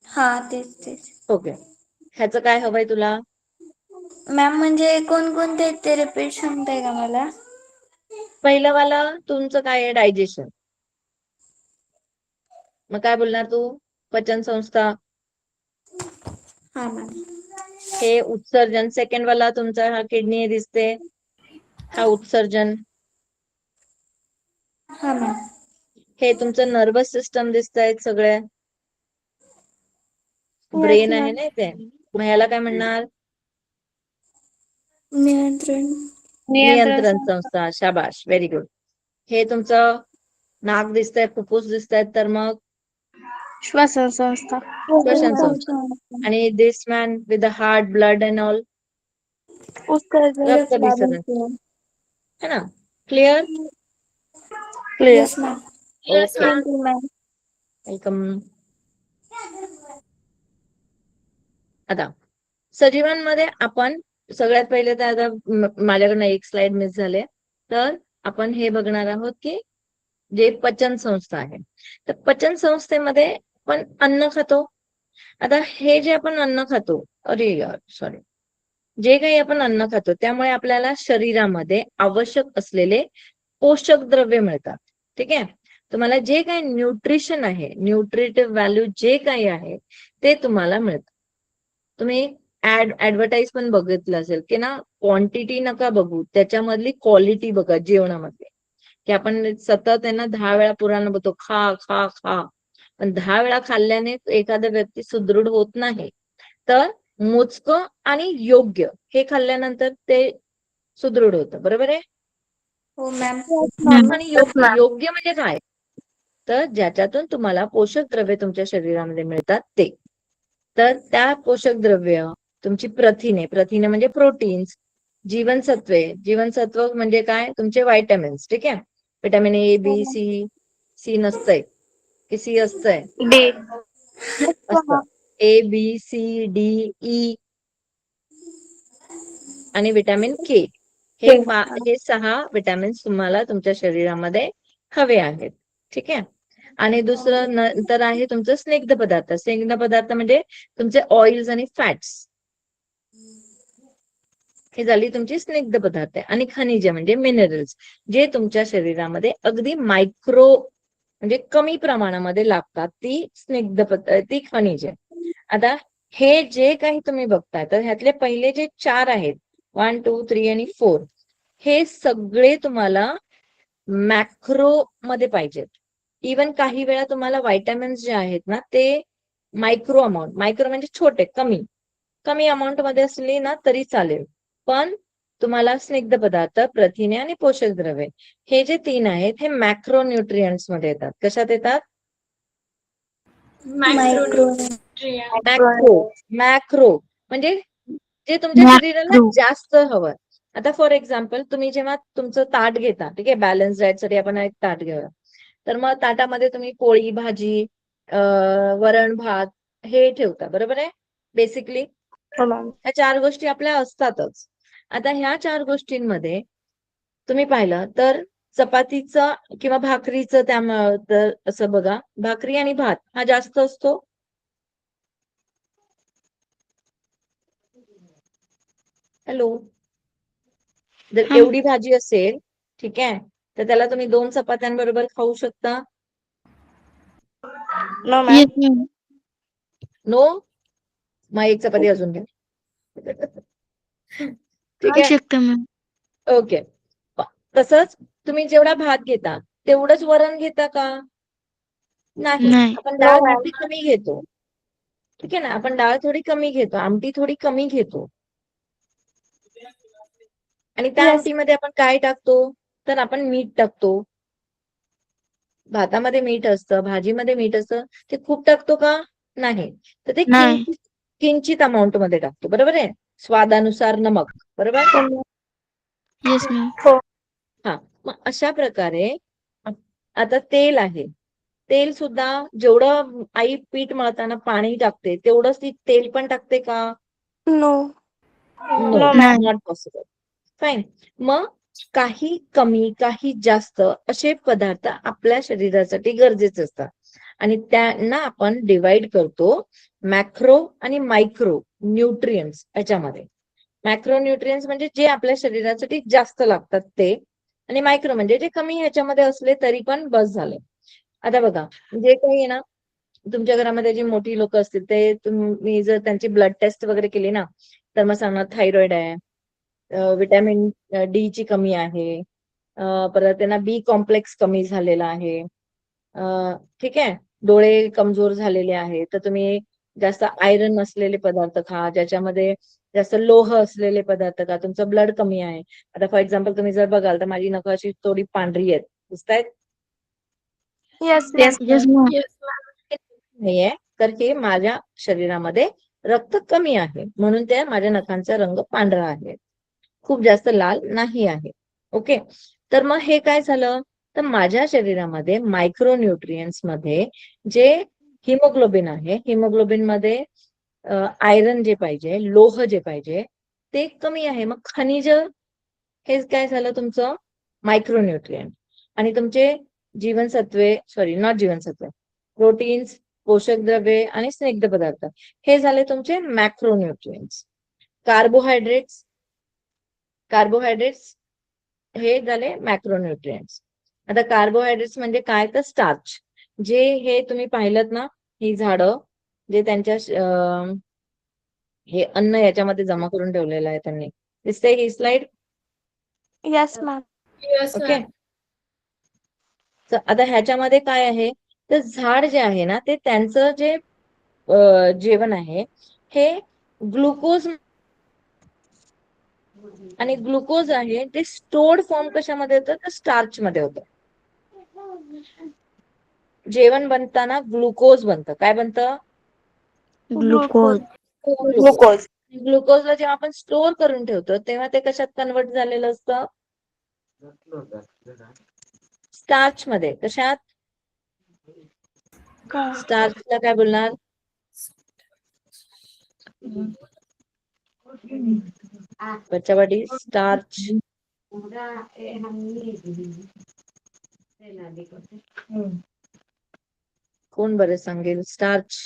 हा तेच तेच. ओके, ह्याचं काय हवंय तुला? मॅम म्हणजे कोणकोणते ते रिपीट सांगताय का मला? पहिलं वाला तुमचं काय आहे? डायजेशन. मग काय बोलणार तू? पचन संस्था. हा मॅम. हे उत्सर्जन. सेकंड वाला तुमचा हा किडनी दिसते, हा उत्सर्जन. हा मॅम. हे तुमचं नर्वस सिस्टम दिसतायत सगळे, येस ब्रेन आहे मॅम. ना इथे. मग ह्याला काय म्हणणार? नियंत्रण. नियंत्रण संस्था. शाबाश, व्हेरी गुड. हे तुमचं नाक दिसतंय, फुफ्फुस दिसतायत, तर मग श्वसन संस्था. श्वसन संस्था. आणि this man with the heart, blood and all, उत्सर्जन. रक्ताभिसरण, है ना? Clear? Clear. Yes ma'am. Yes, okay, ma'am. Thank you ma'am. Welcome. आता सजीवांमध्ये आपण सगळ्यात पहिले तर आता माझ्याकडनं एक स्लाइड मिस झाले, तर आपण हे बघणार आहोत की जे पचन संस्था आहे, तर पचन संस्थेमध्ये आपण अन्न खातो. आता हे जे आपण अन्न खातो, अरे यार सॉरी, जे काही आपण अन्न खातो त्यामुळे आपल्याला शरीरामध्ये आवश्यक असलेले पोषक द्रव्य मिळतात. ठीक आहे, तुम्हाला जे काही न्यूट्रिशन आहे, न्यूट्रिटिव्ह व्हॅल्यू जे काही आहे ते तुम्हाला मिळतं. तुम्ही ऍडव्हर्टाईज पण बघितलं असेल की ना, क्वांटिटी नका बघू, त्याच्यामधली क्वालिटी बघा जेवणामध्ये. की आपण सतत आहे ना 10 वेळा पुराण बघतो, खा खा खा, पण 10 वेळा खाल्ल्याने एखादा व्यक्ती सुदृढ होत नाही. तर मोजकं आणि योग्य हे खाल्ल्यानंतर ते सुदृढ होतं. बरोबर आहे? हो मॅम. आणि योग्य म्हणजे काय? तर ज्याच्यातून तुम्हाला पोषक द्रव्य तुमच्या शरीरामध्ये मिळतात ते. तर त्या पोषक द्रव्य, तुमची प्रथिने, प्रथिने म्हणजे प्रोटीन्स, जीवनसत्वे, जीवनसत्व म्हणजे काय? तुमचे व्हायटॅमिन्स. ठीक आहे, vitamin A, B, C. C नसतंय की सी असतंय? डी. असतं. A, B, C, D, E आणि विटॅमिन के. हे 6 विटॅमिन्स तुम्हाला तुमच्या शरीरामध्ये हवे आहेत. ठीक आहे, आणि दुसरं नंतर आहे तुमचं स्निग्ध पदार्थ. स्निग्ध पदार्थ म्हणजे तुमचे ऑइल्स आणि फॅट्स. हे झाली तुमची स्निग्ध पदार्थ. आणि खनिजे म्हणजे मिनरल्स, जे तुमच्या शरीरामध्ये अगदी मायक्रो म्हणजे कमी प्रमाणामध्ये लागतात, ती स्निग्ध ती खनिजे. आता हे जे काही तुम्ही बघताय, तर ह्यातले पहिले जे 4 आहेत, 1, 2, 3 आणि 4, हे सगळे तुम्हाला मॅक्रो मध्ये पाहिजेत. इवन काही वेळा तुम्हाला व्हायटॅमिन्स जे आहेत ना, ते मायक्रो अमाऊंट, मायक्रो म्हणजे छोटे, कमी कमी अमाऊंट मध्ये असली ना तरी चालेल, पण तुम्हाला स्निग्ध पदार्थ, प्रथिने आणि पोषक द्रव्ये हे जे 3 आहेत, हे मॅक्रो न्यूट्रिएंट्स मध्ये येतात. कशात येतात? Macronutrient. मॅक्रो. मॅक्रो म्हणजे जे तुमच्या शरीराला जास्त हवं. आता फॉर एक्झाम्पल, तुम्ही जेव्हा तुमचं ताट घेता, ठीक आहे, बॅलन्स डाएट साठी आपण एक ताट घेऊया, तर मग ताटामध्ये तुम्ही पोळी भाजी, वरण भात हे ठेवता, बरोबर आहे. बेसिकली हो मॅम. ह्या 4 गोष्टी आपल्या असतातच. आता ह्या 4 गोष्टींमध्ये तुम्ही पाहिलं तर चपातीचं किंवा भाकरीचं तर असं बघा, भाकरी आणि भात हा जास्त असतो. हॅलो, जर हा. एवढी भाजी असेल, ठीक आहे, तर त्याला तुम्ही 2 चपात्यांबरोबर खाऊ शकता. No ma'am. Yes ma'am. No, मग 1 चपाती अजून घ्या. ठीक खाऊ आहे, शकता मॅम. ओके. तसंच तुम्ही जेवढा भात घेता तेवढंच वरण घेता का? नाही, नाही. आपण नो डाळ मॅम. थोडी कमी घेतो. ठीक आहे ना, आपण डाळ थोडी कमी घेतो, आमटी थोडी कमी घेतो. आणि त्या येस. आमटीमध्ये आपण काय टाकतो, तर आपण मीठ टाकतो. भातामध्ये मीठ असतं, भाजीमध्ये मीठ असतं. ते खूप टाकतो का? नाही. तर ते नाही. किंचित अमाऊंट मध्ये टाकतो, बरोबर आहे. स्वादानुसार नमक, बरोबर. Yes ma'am. हा, मग अशा प्रकारे आता तेल आहे. तेल सुद्धा जेवढं आई पीठ मळताना पाणी टाकते तेवढंच ती तेल पण टाकते का? नो. नो, नो नाही. Not possible. फाईन. मग काही कमी काही जास्त असे पदार्थ आपल्या शरीरासाठी गरजेचे असतात आणि त्यांना आपण डिवाइड करतो मॅक्रो आणि मायक्रो न्यूट्रियन्स याच्यामध्ये. मॅक्रो न्यूट्रियन्स म्हणजे जे आपल्या शरीरासाठी जास्त लागतात ते, आणि मायक्रो म्हणजे जे कमी ह्याच्यामध्ये असले तरी पण बस झाले. आता बघा, जे काही आहे ना, तुमच्या घरामध्ये जी मोठी लोक असतील ते तुम्ही जर त्यांची ब्लड टेस्ट वगैरे केली ना, तर मग सांगणार थायरॉइड आहे, विटॅमिन डी ची कमी आहे, परत त्यांना बी कॉम्प्लेक्स कमी झालेला आहे, ठीक आहे, डोळे कमजोर झालेले आहेत, तर तुम्ही जास्त आयरन असलेले पदार्थ खा, ज्याच्यामध्ये जास्त लोह असलेले पदार्थ खा. तुमचं ब्लड कमी आहे. आता फॉर एक्झाम्पल तुम्ही जर बघाल तर माझी नखं अशी थोडी पांढरी आहेत, दिसतायत. Yes yes ma'am. Yes, ma'am. नाहीये, तर हे माझ्या शरीरामध्ये रक्त कमी आहे म्हणून त्या माझ्या नखांचा रंग पांढरा आहे, खूप जास्त लाल नाही आहे. ओके, तर मग हे काय झालं, तर माझ्या शरीरामध्ये मायक्रोन्यूट्रियन्स मध्ये जे हिमोग्लोबिन आहे, हिमोग्लोबिन मध्ये आयरन जे पाहिजे, लोह जे पाहिजे ते कमी आहे. मग खनिज हे काय झालं तुमचं मायक्रोन्यूट्रियंट. आणि तुमचे जीवनसत्वे, सॉरी नॉट जीवनसत्वे, प्रोटीन्स, पोषक द्रव्ये आणि स्निग्ध पदार्थ हे झाले तुमचे मॅक्रोन्यूट्रियंट्स. कार्बोहायड्रेट्स कार्बोहायड्रेट्स हे झाले मॅक्रोन्यूट्रियंट्स. आता कार्बोहायड्रेट्स म्हणजे काय, तर स्टार्च. जे हे तुम्ही पाहिलं ना, ही झाडं जे त्यांच्या हे अन्न याच्यामध्ये जमा करून ठेवलेलं आहे त्यांनी, दिसते ही slide. Yes ma'am. Yes, okay, ma'am. आता ह्याच्यामध्ये काय आहे, तर झाड जे आहे ना ते त्यांचं जे जेवण आहे हे ग्लुकोज, आणि ग्लुकोज आहे ते स्टोर्ड फॉर्म कशामध्ये होतं, तर स्टार्च मध्ये होतं. जेवण बनताना ग्लुकोज बनतं. काय बनतं? ग्लुकोज. ग्लुकोज. ग्लुकोजला जेव्हा आपण स्टोअर करून ठेवतो तेव्हा ते कशात कन्वर्ट झालेलं असतं, स्टार्च मध्ये. कशात? स्टार्चला काय बोलणार? बच्चावाडी स्टार्च. कोण बरं सांगेल? स्टार्च.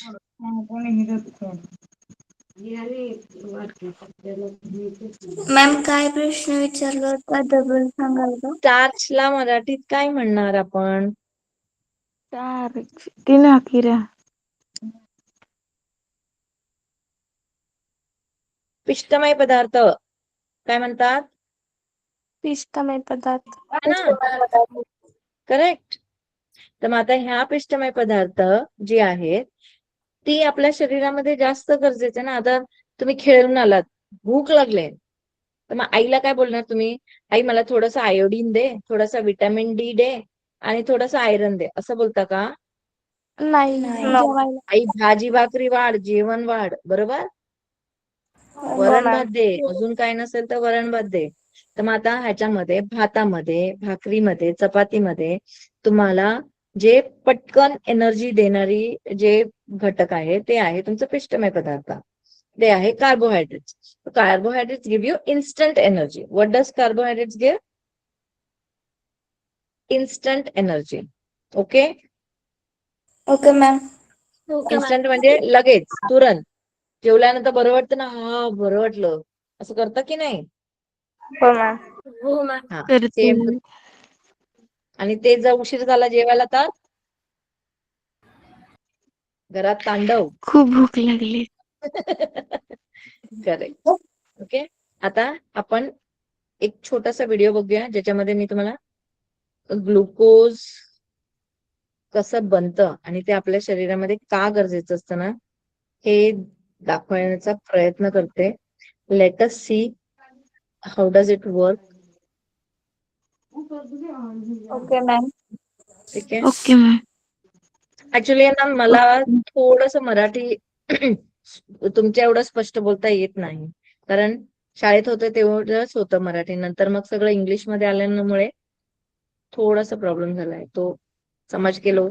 मॅम काय प्रश्न विचारला होता, डबल सांगाल का? स्टार्चला मराठीत काय म्हणणार आपण? तीन अखिऱ्या. पिष्टमय पदार्थ काय म्हणतात? पिष्टमय पदार्थ. है ना, करेक्ट. तर मग आता ह्या पिष्टमय पदार्थ जी आहेत ती आपल्या शरीरामध्ये जास्त गरजेचे ना. आता तुम्ही खेळून आलात, भूक लागले, तर मग आईला काय बोलणार तुम्ही? आई मला थोडंसं आयोडीन दे, थोडासा विटॅमिन डी दे आणि थोडंसं आयरन दे, असं बोलता का? नाही. जेवायला. आई भाजी भाकरी वाढ, जेवण वाढ, बरोबर. हो वरण मॅम. भात दे, अजून काय नसेल तर वरण भात दे. तर मग आता ह्याच्यामध्ये भातामध्ये, भाकरीमध्ये, चपातीमध्ये तुम्हाला जे पटकन एनर्जी देणारी जे घटक आहे ते आहे तुमचं पिष्टमय पदार्थ. ते आहे carbohydrates. Carbohydrates give you instant energy. What does carbohydrates give? Instant energy. Okay. Okay ma'am. Okay ma'am. Instant म्हणजे लगेच, तुरंत. जेवल्यानंतर बरं वाटतं ना, हा बरं वाटलं, असं करता की नाही? हो मॅम. हो मॅम. हा, करते सेम. मी. आणि ते जर उशीर झाला जेवायला तर घरात तांडव. खूप भूक लागली. करेक्ट. ओके. आता आपण एक छोटासा व्हिडिओ बघूया ज्याच्यामध्ये मी तुम्हाला ग्लुकोज कसं बनतं आणि ते आपल्या शरीरामध्ये का गरजेचं असतं ना, हे दाखवण्याचा प्रयत्न करते. Let us see how does it work. Okay ma'am. ठीक आहे. Okay ma'am. ऍक्च्युली ना मला थोडस मराठी तुमच्या एवढं स्पष्ट बोलता येत नाही, कारण शाळेत होतं तेवढंच होतं मराठी, नंतर मग सगळं इंग्लिश मध्ये आल्यामुळे थोडासा प्रॉब्लेम झालाय. तो समज केलो.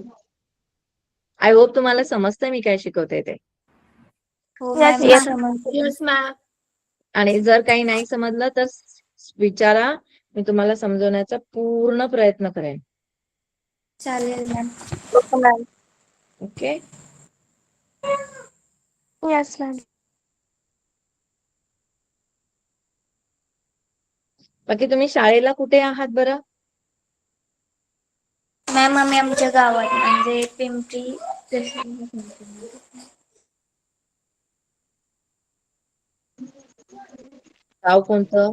आय होप तुम्हाला समजतंय मी काय शिकवते ते. हो Yes, मॅम ma'am. समजते. Yes ma'am. आणि जर काही नाही समजलं तर विचारा, मी तुम्हाला समजवण्याचा पूर्ण प्रयत्न करेन. चालेल ma'am. Okay ma'am. Okay. Yes ma'am. बाकी तुम्ही शाळेला कुठे आहात बरं? मॅम आम्ही आमच्या गावात म्हणजे पिंपरी गाव कोणतं?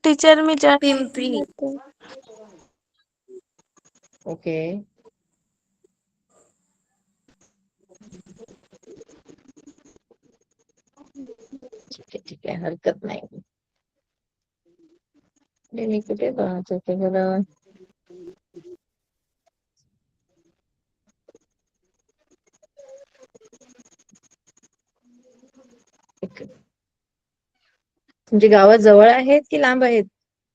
टीचर मी पिंपरी. ओके. ठीक आहे, हरकत नाही. मी कुठे पाहत होते बरं? तुमची गावात जवळ आहेत की लांब आहेत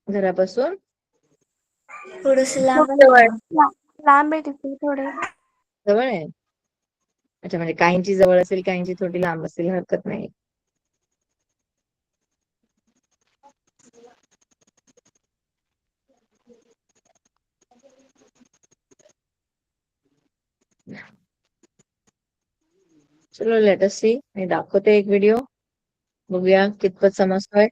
घरापासून? थोडस खूप लांब जवळ. आहे मॅम. लांब आहे तिथे थोडे. जवळ आहे. अच्छा, म्हणजे काहींची जवळ असेल, काहींची थोडी लांब असेल, हरकत नाही. चलो लेट अस सी. मी दाखवते एक व्हिडिओ, बघूया कितपत समजतोय.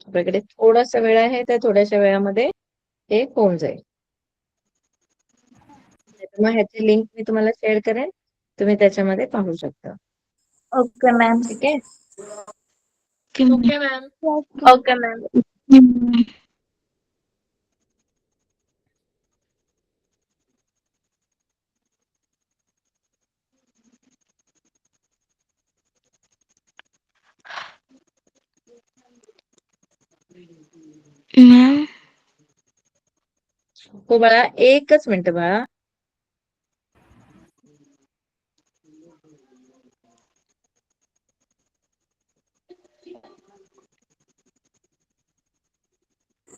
आपल्याकडे थोडासा वेळ आहे, त्या थोड्याशा वेळामध्ये हे होऊन जाईल. मग ह्याची लिंक मी तुम्हाला शेअर करेन, तुम्ही त्याच्यामध्ये पाहू शकता. Okay ma'am. ठीक आहे. Okay ma'am. Okay ma'am. Okay ma'am. Ma'am. हो बाळा, एकच मिनिट बाळा.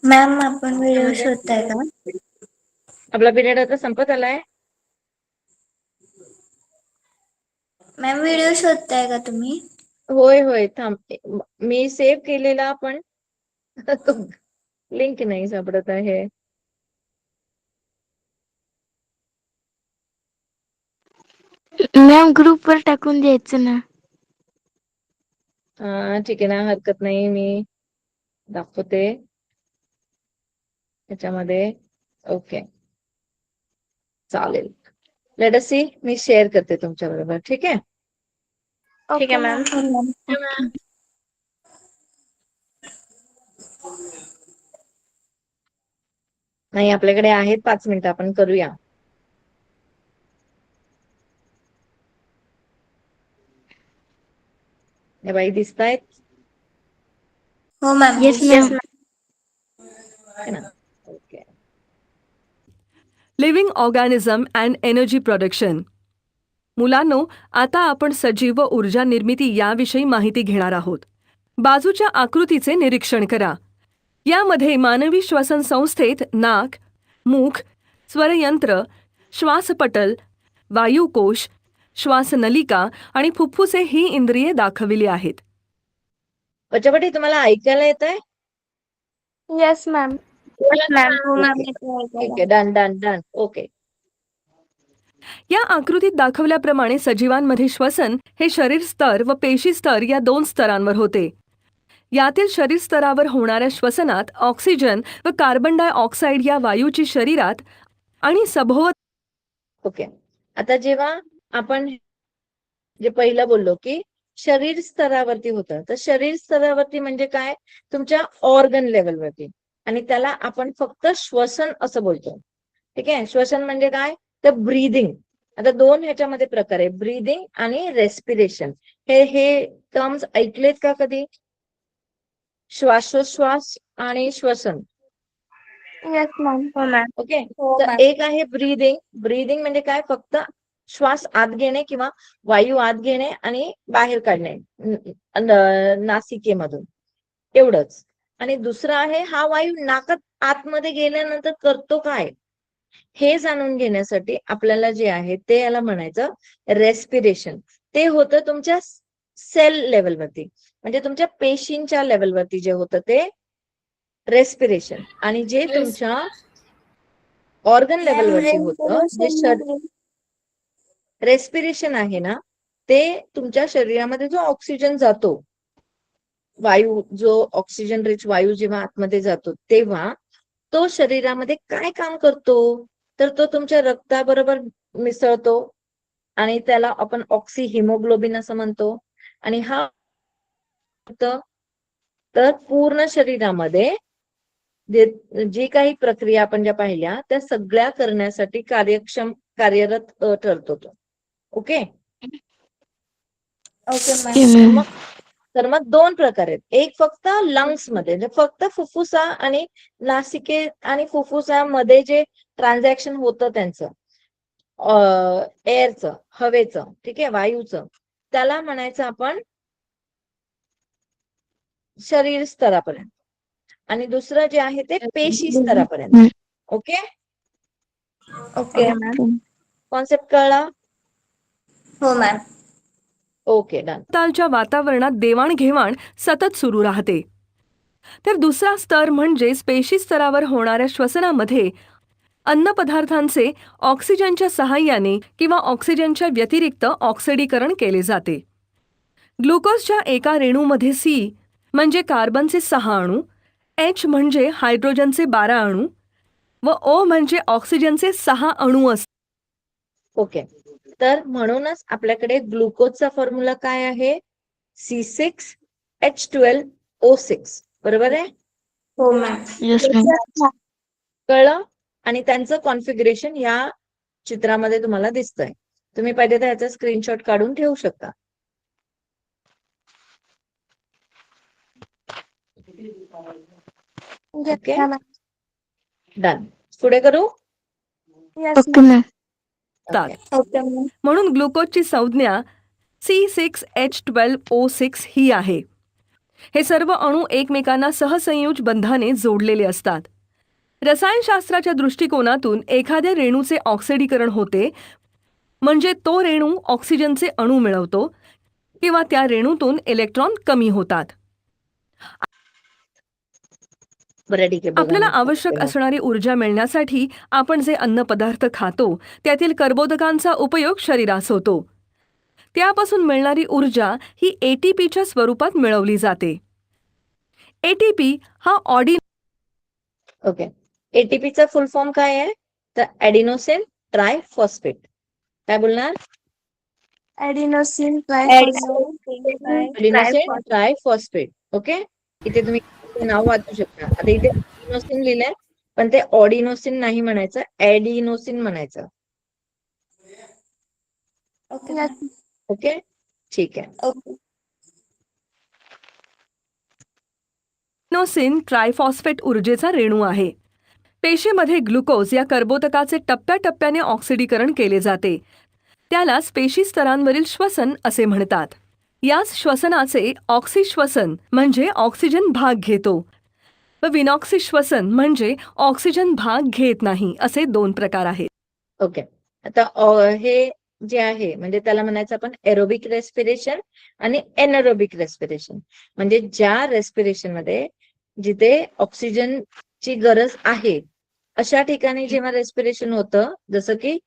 मॅम आपण व्हिडिओ त्यामध्ये शोधताय का? आपला पिरियड आता संपत आलाय. मॅम व्हिडिओ शोधताय का तुम्ही? होय होय, थांब. मी सेव्ह केलेला पण लिंक नाही सापडत आहे. मॅम ग्रुपवर टाकून द्यायचं ना. ठीक आहे ना, हरकत नाही. मी दाखवते त्याच्यामध्ये. ओके, चालेल. Let us see. मी शेअर करते तुमच्या बरोबर. ठीक आहे. ठीक आहे ओके मॅम. मॅम. हो मॅम. Okay ma'am. नाही, आपल्याकडे आहेत 5 मिनिटं, आपण करूया. हे बाई दिसतायत हो मॅम. Yes yes ma'am. है ना? Okay. Living organism and energy production. मुलांनो, आता आपण सजीव व ऊर्जा निर्मिती याविषयी माहिती घेणार आहोत. बाजूच्या आकृतीचे निरीक्षण करा. यामध्ये मानवी श्वसन संस्थेत नाक, मुख, स्वरयंत्र, श्वासपटल, वायुकोश, श्वासनलिका आणि फुफ्फुसे ही इंद्रिये दाखविली आहेत. पचपटी तुम्हाला ऐकायला येत आहे? Yes ma'am. हो मॅम ठीक आहे, डन डन डन. ओके. या आकृतीत दाखवल्याप्रमाणे सजीवांमध्ये श्वसन हे शरीर स्तर व पेशी स्तर या 2 स्तरांवर होते. यातील शरीर स्तरावर होणाऱ्या श्वसनात ऑक्सिजन व कार्बन डायऑक्साईड या वायूची शरीरात आणि सभोवत. ओके. आता जेव्हा आपण जे पहिलं बोललो की शरीर स्तरावरती होतं, तर शरीर स्तरावरती म्हणजे काय, तुमच्या ऑर्गन लेवलवरती, आणि त्याला आपण फक्त श्वसन असं बोलतो. ठीक आहे. श्वसन म्हणजे काय, तर ब्रीदिंग. आता 2 ह्याच्यामध्ये प्रकार आहे, ब्रीदिंग आणि रेस्पिरेशन. हे टर्म्स ऐकलेत का कधी? श्वासोश्वास आणि श्वसन. Yes ma'am. हो मॅम. ओके. हो तर मॅम. एक आहे ब्रीदिंग. ब्रीदिंग म्हणजे काय, फक्त श्वास आत घेणे किंवा वायू आत घेणे आणि बाहेर काढणे नासिकेमधून, एवढंच. आणि दुसरं आहे, हा वायू नाकात आतमध्ये गेल्यानंतर करतो काय, हे जाणून घेण्यासाठी आपल्याला जे आहे ते याला म्हणायचं रेस्पिरेशन. ते होतं तुमच्या सेल लेवलवरती, म्हणजे तुमच्या पेशींच्या लेवलवरती जे होतं ते रेस्पिरेशन. आणि जे तुमच्या ऑर्गन लेवलवरती होतं, जे रेस्पिरेशन आहे ना, ते तुमच्या शरीरामध्ये जो ऑक्सिजन जातो, वायू, जो ऑक्सिजन रिच वायू जेव्हा आतमध्ये जातो तेव्हा तो शरीरामध्ये काय काम करतो, तर तो तुमच्या रक्ताबरोबर मिसळतो आणि त्याला आपण ऑक्सी हिमोग्लोबिन असं म्हणतो. आणि हा तर पूर्ण शरीरामध्ये जी काही प्रक्रिया आपण ज्या पाहिल्या त्या सगळ्या करण्यासाठी कार्यरत ठरतो तो. ओके. Okay ma'am. तर मग 2 प्रकार आहेत. एक फक्त लंग्स मध्ये, म्हणजे फक्त फुफ्फुसा आणि नासिके आणि फुफ्फुसामध्ये जे ट्रान्झॅक्शन होतं त्यांचं, एअरचं, हवेचं, ठीक आहे, वायूचं, त्याला म्हणायचं आपण शरीर स्तरापर्यंत. आणि दुसरं जे आहे ते पेशी स्तरापर्यंत. ओके. Okay ma'am. कॉन्सेप्ट कळला? हो मॅम. Okay, done. तालच्या वातावरणात देवाणघेवाण सतत सुरू राहते. तर दुसरा स्तर म्हणजे पेशी स्तरावर होणाऱ्या श्वसनामध्ये अन्नपदार्थांचे ऑक्सिजनच्या सहाय्याने किंवा ऑक्सिजनच्या व्यतिरिक्त ऑक्सिडीकरण केले जाते. ग्लुकोजच्या एका रेणूमध्ये C म्हणजे कार्बनचे 6 अणू, H म्हणजे हायड्रोजनचे 12 अणू व O म्हणजे ऑक्सिजनचे 6 अणू असतात. ओके. तर म्हणूनच आपल्याकडे ग्लुकोजचा फॉर्म्युला काय आहे, C6H12O6. बरोबर आहे? हो मॅम. Yes ma'am. कळलं? आणि त्यांचं कॉन्फिगरेशन या चित्रामध्ये तुम्हाला दिसतंय. तुम्ही पाहिजे तर ह्याचा स्क्रीनशॉट काढून ठेवू शकता. Okay, done. पुढे करू? Yes okay ma'am. Okay. Okay ma'am. म्हणून ग्लुकोजची संज्ञा C6H12O6 ही आहे. हे सर्व अणू एकमेकांना सहसंयोज बंधाने जोडलेले असतात. रसायनशास्त्राच्या दृष्टिकोनातून एखाद्या रेणूचे ऑक्सिडीकरण होते म्हणजे तो रेणू ऑक्सिजनचे अणू मिळवतो किंवा त्या रेणूतून इलेक्ट्रॉन कमी होतात. बरं, ठीक आहे. बघा आपल्याला मी आवश्यक तेव्हा. असणारी ऊर्जा मिळण्यासाठी आपण जे अन्नपदार्थ खातो त्यातील कर्बोदकांचा उपयोग शरीरास होतो. त्यापासून मिळणारी ऊर्जा ही ATPच्या स्वरूपात मिळवली जाते. ATP हा ओके. एटीपीचा फुल फॉर्म काय आहे, तर ॲडिनोसिन ट्रायफॉस्फेट. काय बोलणार? ॲडिनोसिन ॲडिनोसिन ट्रायफॉस्फेट. ओके. इथे तुम्ही नाव वाचू शकता. आता इथे ॲडिनोसिन लिहिलंय, पण ते ऑडिनोसिन नाही म्हणायचं, ॲडिनोसिन म्हणायचं. Okay ma'am. ओके, ठीक आहे. ओके. ॲडिनोसिन ट्रायफॉस्फेट ऊर्जेचा रेणू आहे. पेशीमध्ये ग्लुकोज या कर्बोदकाचे टप्प्याटप्प्याने ऑक्सिडीकरण केले जाते. त्यालाच पेशी स्तरांवरील श्वसन असे म्हणतात. याच श्वसनाचे ऑक्सिश्वसन म्हणजे ऑक्सिजन भाग घेतो व विनॉक्सी श्वसन म्हणजे ऑक्सिजन भाग घेत नाही, असे 2 प्रकार आहेत. ओके. आता हे जे आहे म्हणजे त्याला म्हणायचं आपण एरोबिक रेस्पिरेशन आणि एनएरोबिक रेस्पिरेशन. म्हणजे ज्या रेस्पिरेशन मध्ये जिथे ऑक्सिजनची गरज आहे अशा ठिकाणी जेव्हा रेस्पिरेशन होतं, जसं की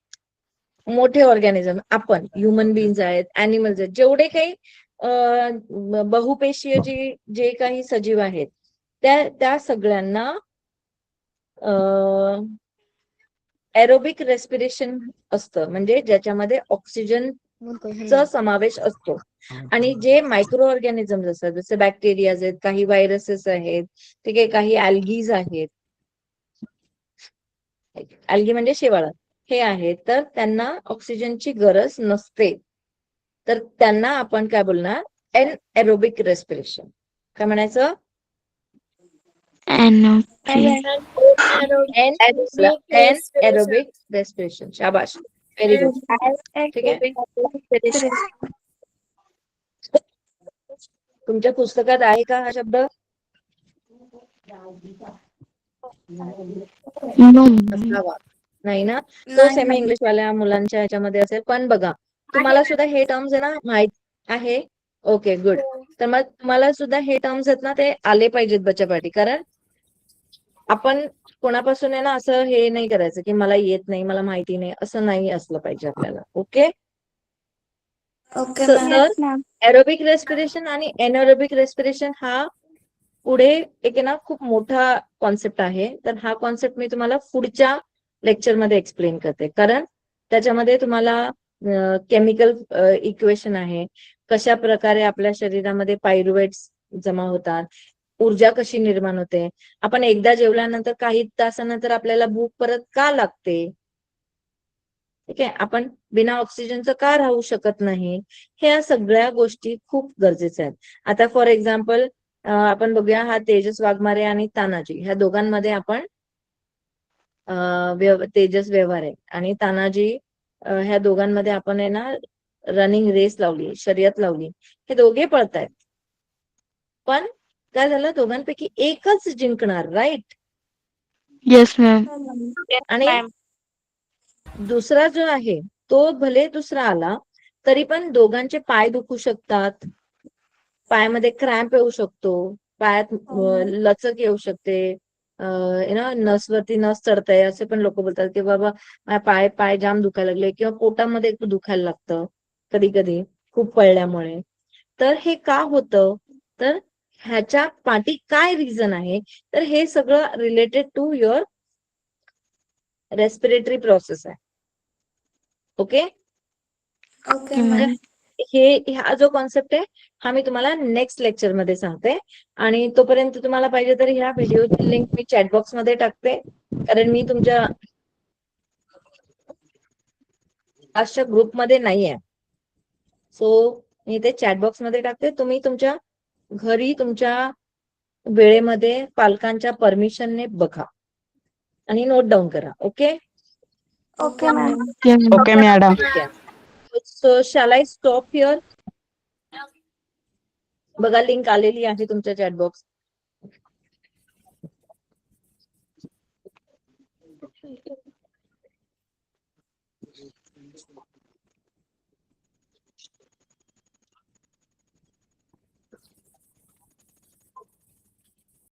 मोठे ऑर्गॅनिझम, आपण ह्युमन बीइंग्स आहेत, अॅनिमल्स आहेत, जेवढे काही बहुपेशीय जे काही सजीव आहेत त्या सगळ्यांना एरोबिक रेस्पिरेशन असतं, म्हणजे ज्याच्यामध्ये ऑक्सिजनचा समावेश असतो. आणि जे मायक्रो ऑर्गॅनिझम असतात, जसे बॅक्टेरिया आहेत, काही व्हायरसेस आहेत, ठीक आहे, काही अल्गीज आहेत, अल्गी म्हणजे शेवाळ, हे आहेत, तर त्यांना ऑक्सिजनची गरज नसते. तर त्यांना आपण काय बोलणार? Anaerobic respiration. काय म्हणायचं? Anaerobic respiration. शाबाश, व्हेरी गुड. ठीक आहे. तुमच्या पुस्तकात आहे का हा शब्द? असावा. नाही ना? तो सेमी इंग्लिश वाल्या मुलांच्या ह्याच्यामध्ये असेल. पण बघा, तुम्हाला सुद्धा हे टर्म्स आहे ना माहित आहे? Okay, good. तर मग तुम्हाला सुद्धा हे टर्म्स आहेत ना, ते आले पाहिजेत बच्यापाठी. कारण आपण कोणापासून आहे ना असं हे नाही करायचं की मला येत नाही, मला माहिती नाही, असं नाही असलं पाहिजे आपल्याला. ओके. ओके तर मॅम. एरोबिक रेस्पिरेशन आणि एनएरोबिक रेस्पिरेशन हा पुढे एक आहे ना खूप मोठा कॉन्सेप्ट आहे. तर हा कॉन्सेप्ट मी तुम्हाला पुढच्या लेक्चरमध्ये एक्सप्लेन करते. कारण त्याच्यामध्ये तुम्हाला केमिकल इक्वेशन आहे, कशा प्रकारे आपल्या शरीरामध्ये पायरुवेट्स जमा होतात, ऊर्जा कशी निर्माण होते, आपण एकदा जेवल्यानंतर काही तासानंतर आपल्याला भूक परत का लागते, ठीक आहे, आपण बिना ऑक्सिजनचं का राहू शकत नाही, ह्या सगळ्या गोष्टी खूप गरजेच्या आहेत. आता फॉर एक्झाम्पल आपण बघूया, हा तेजस वाघमारे आणि तानाजी ह्या दोघांमध्ये आपण तेजस व्यवहार आहे आणि तानाजी ह्या दोघांमध्ये आपण आहे ना रनिंग रेस लावली, शर्यत लावली. हे दोघे पळतायत, पण काय झालं, दोघांपैकी एकच जिंकणार, राईट? Yes ma'am. आणि दुसरा जो आहे तो भले दुसरा आला तरी पण दोघांचे पाय दुखू शकतात, पायामध्ये क्रॅम्प येऊ शकतो, पायात लचक येऊ शकते, नसवरती नस चढताय असे पण लोक बोलतात की बाबा पाय पाय जाम दुखायला लागले, किंवा पोटामध्ये दुखायला लागतं कधी कधी खूप पळल्यामुळे. तर हे का होतं? तर ह्याच्या पाठी काय रिझन आहे? तर हे सगळं related to your respiratory process आहे. ओके. Okay ma'am. हा जो कॉन्सेप्ट आहे हा मी तुम्हाला नेक्स्ट लेक्चर मध्ये सांगते. आणि तोपर्यंत तुम्हाला पाहिजे तर ह्या व्हिडिओची लिंक मी चॅटबॉक्स मध्ये टाकते, कारण मी तुमच्या अशा ग्रुपमध्ये नाहीये. सो मी ते चॅटबॉक्स मध्ये टाकते. तुम्ही तुमच्या घरी तुमच्या वेळेमध्ये पालकांच्या परमिशनने बघा आणि नोट डाऊन करा. Okay. Okay ma'am. Okay madam. So shall I stop here? बघा, लिंक आलेली आहे तुमच्या चॅटबॉक्स.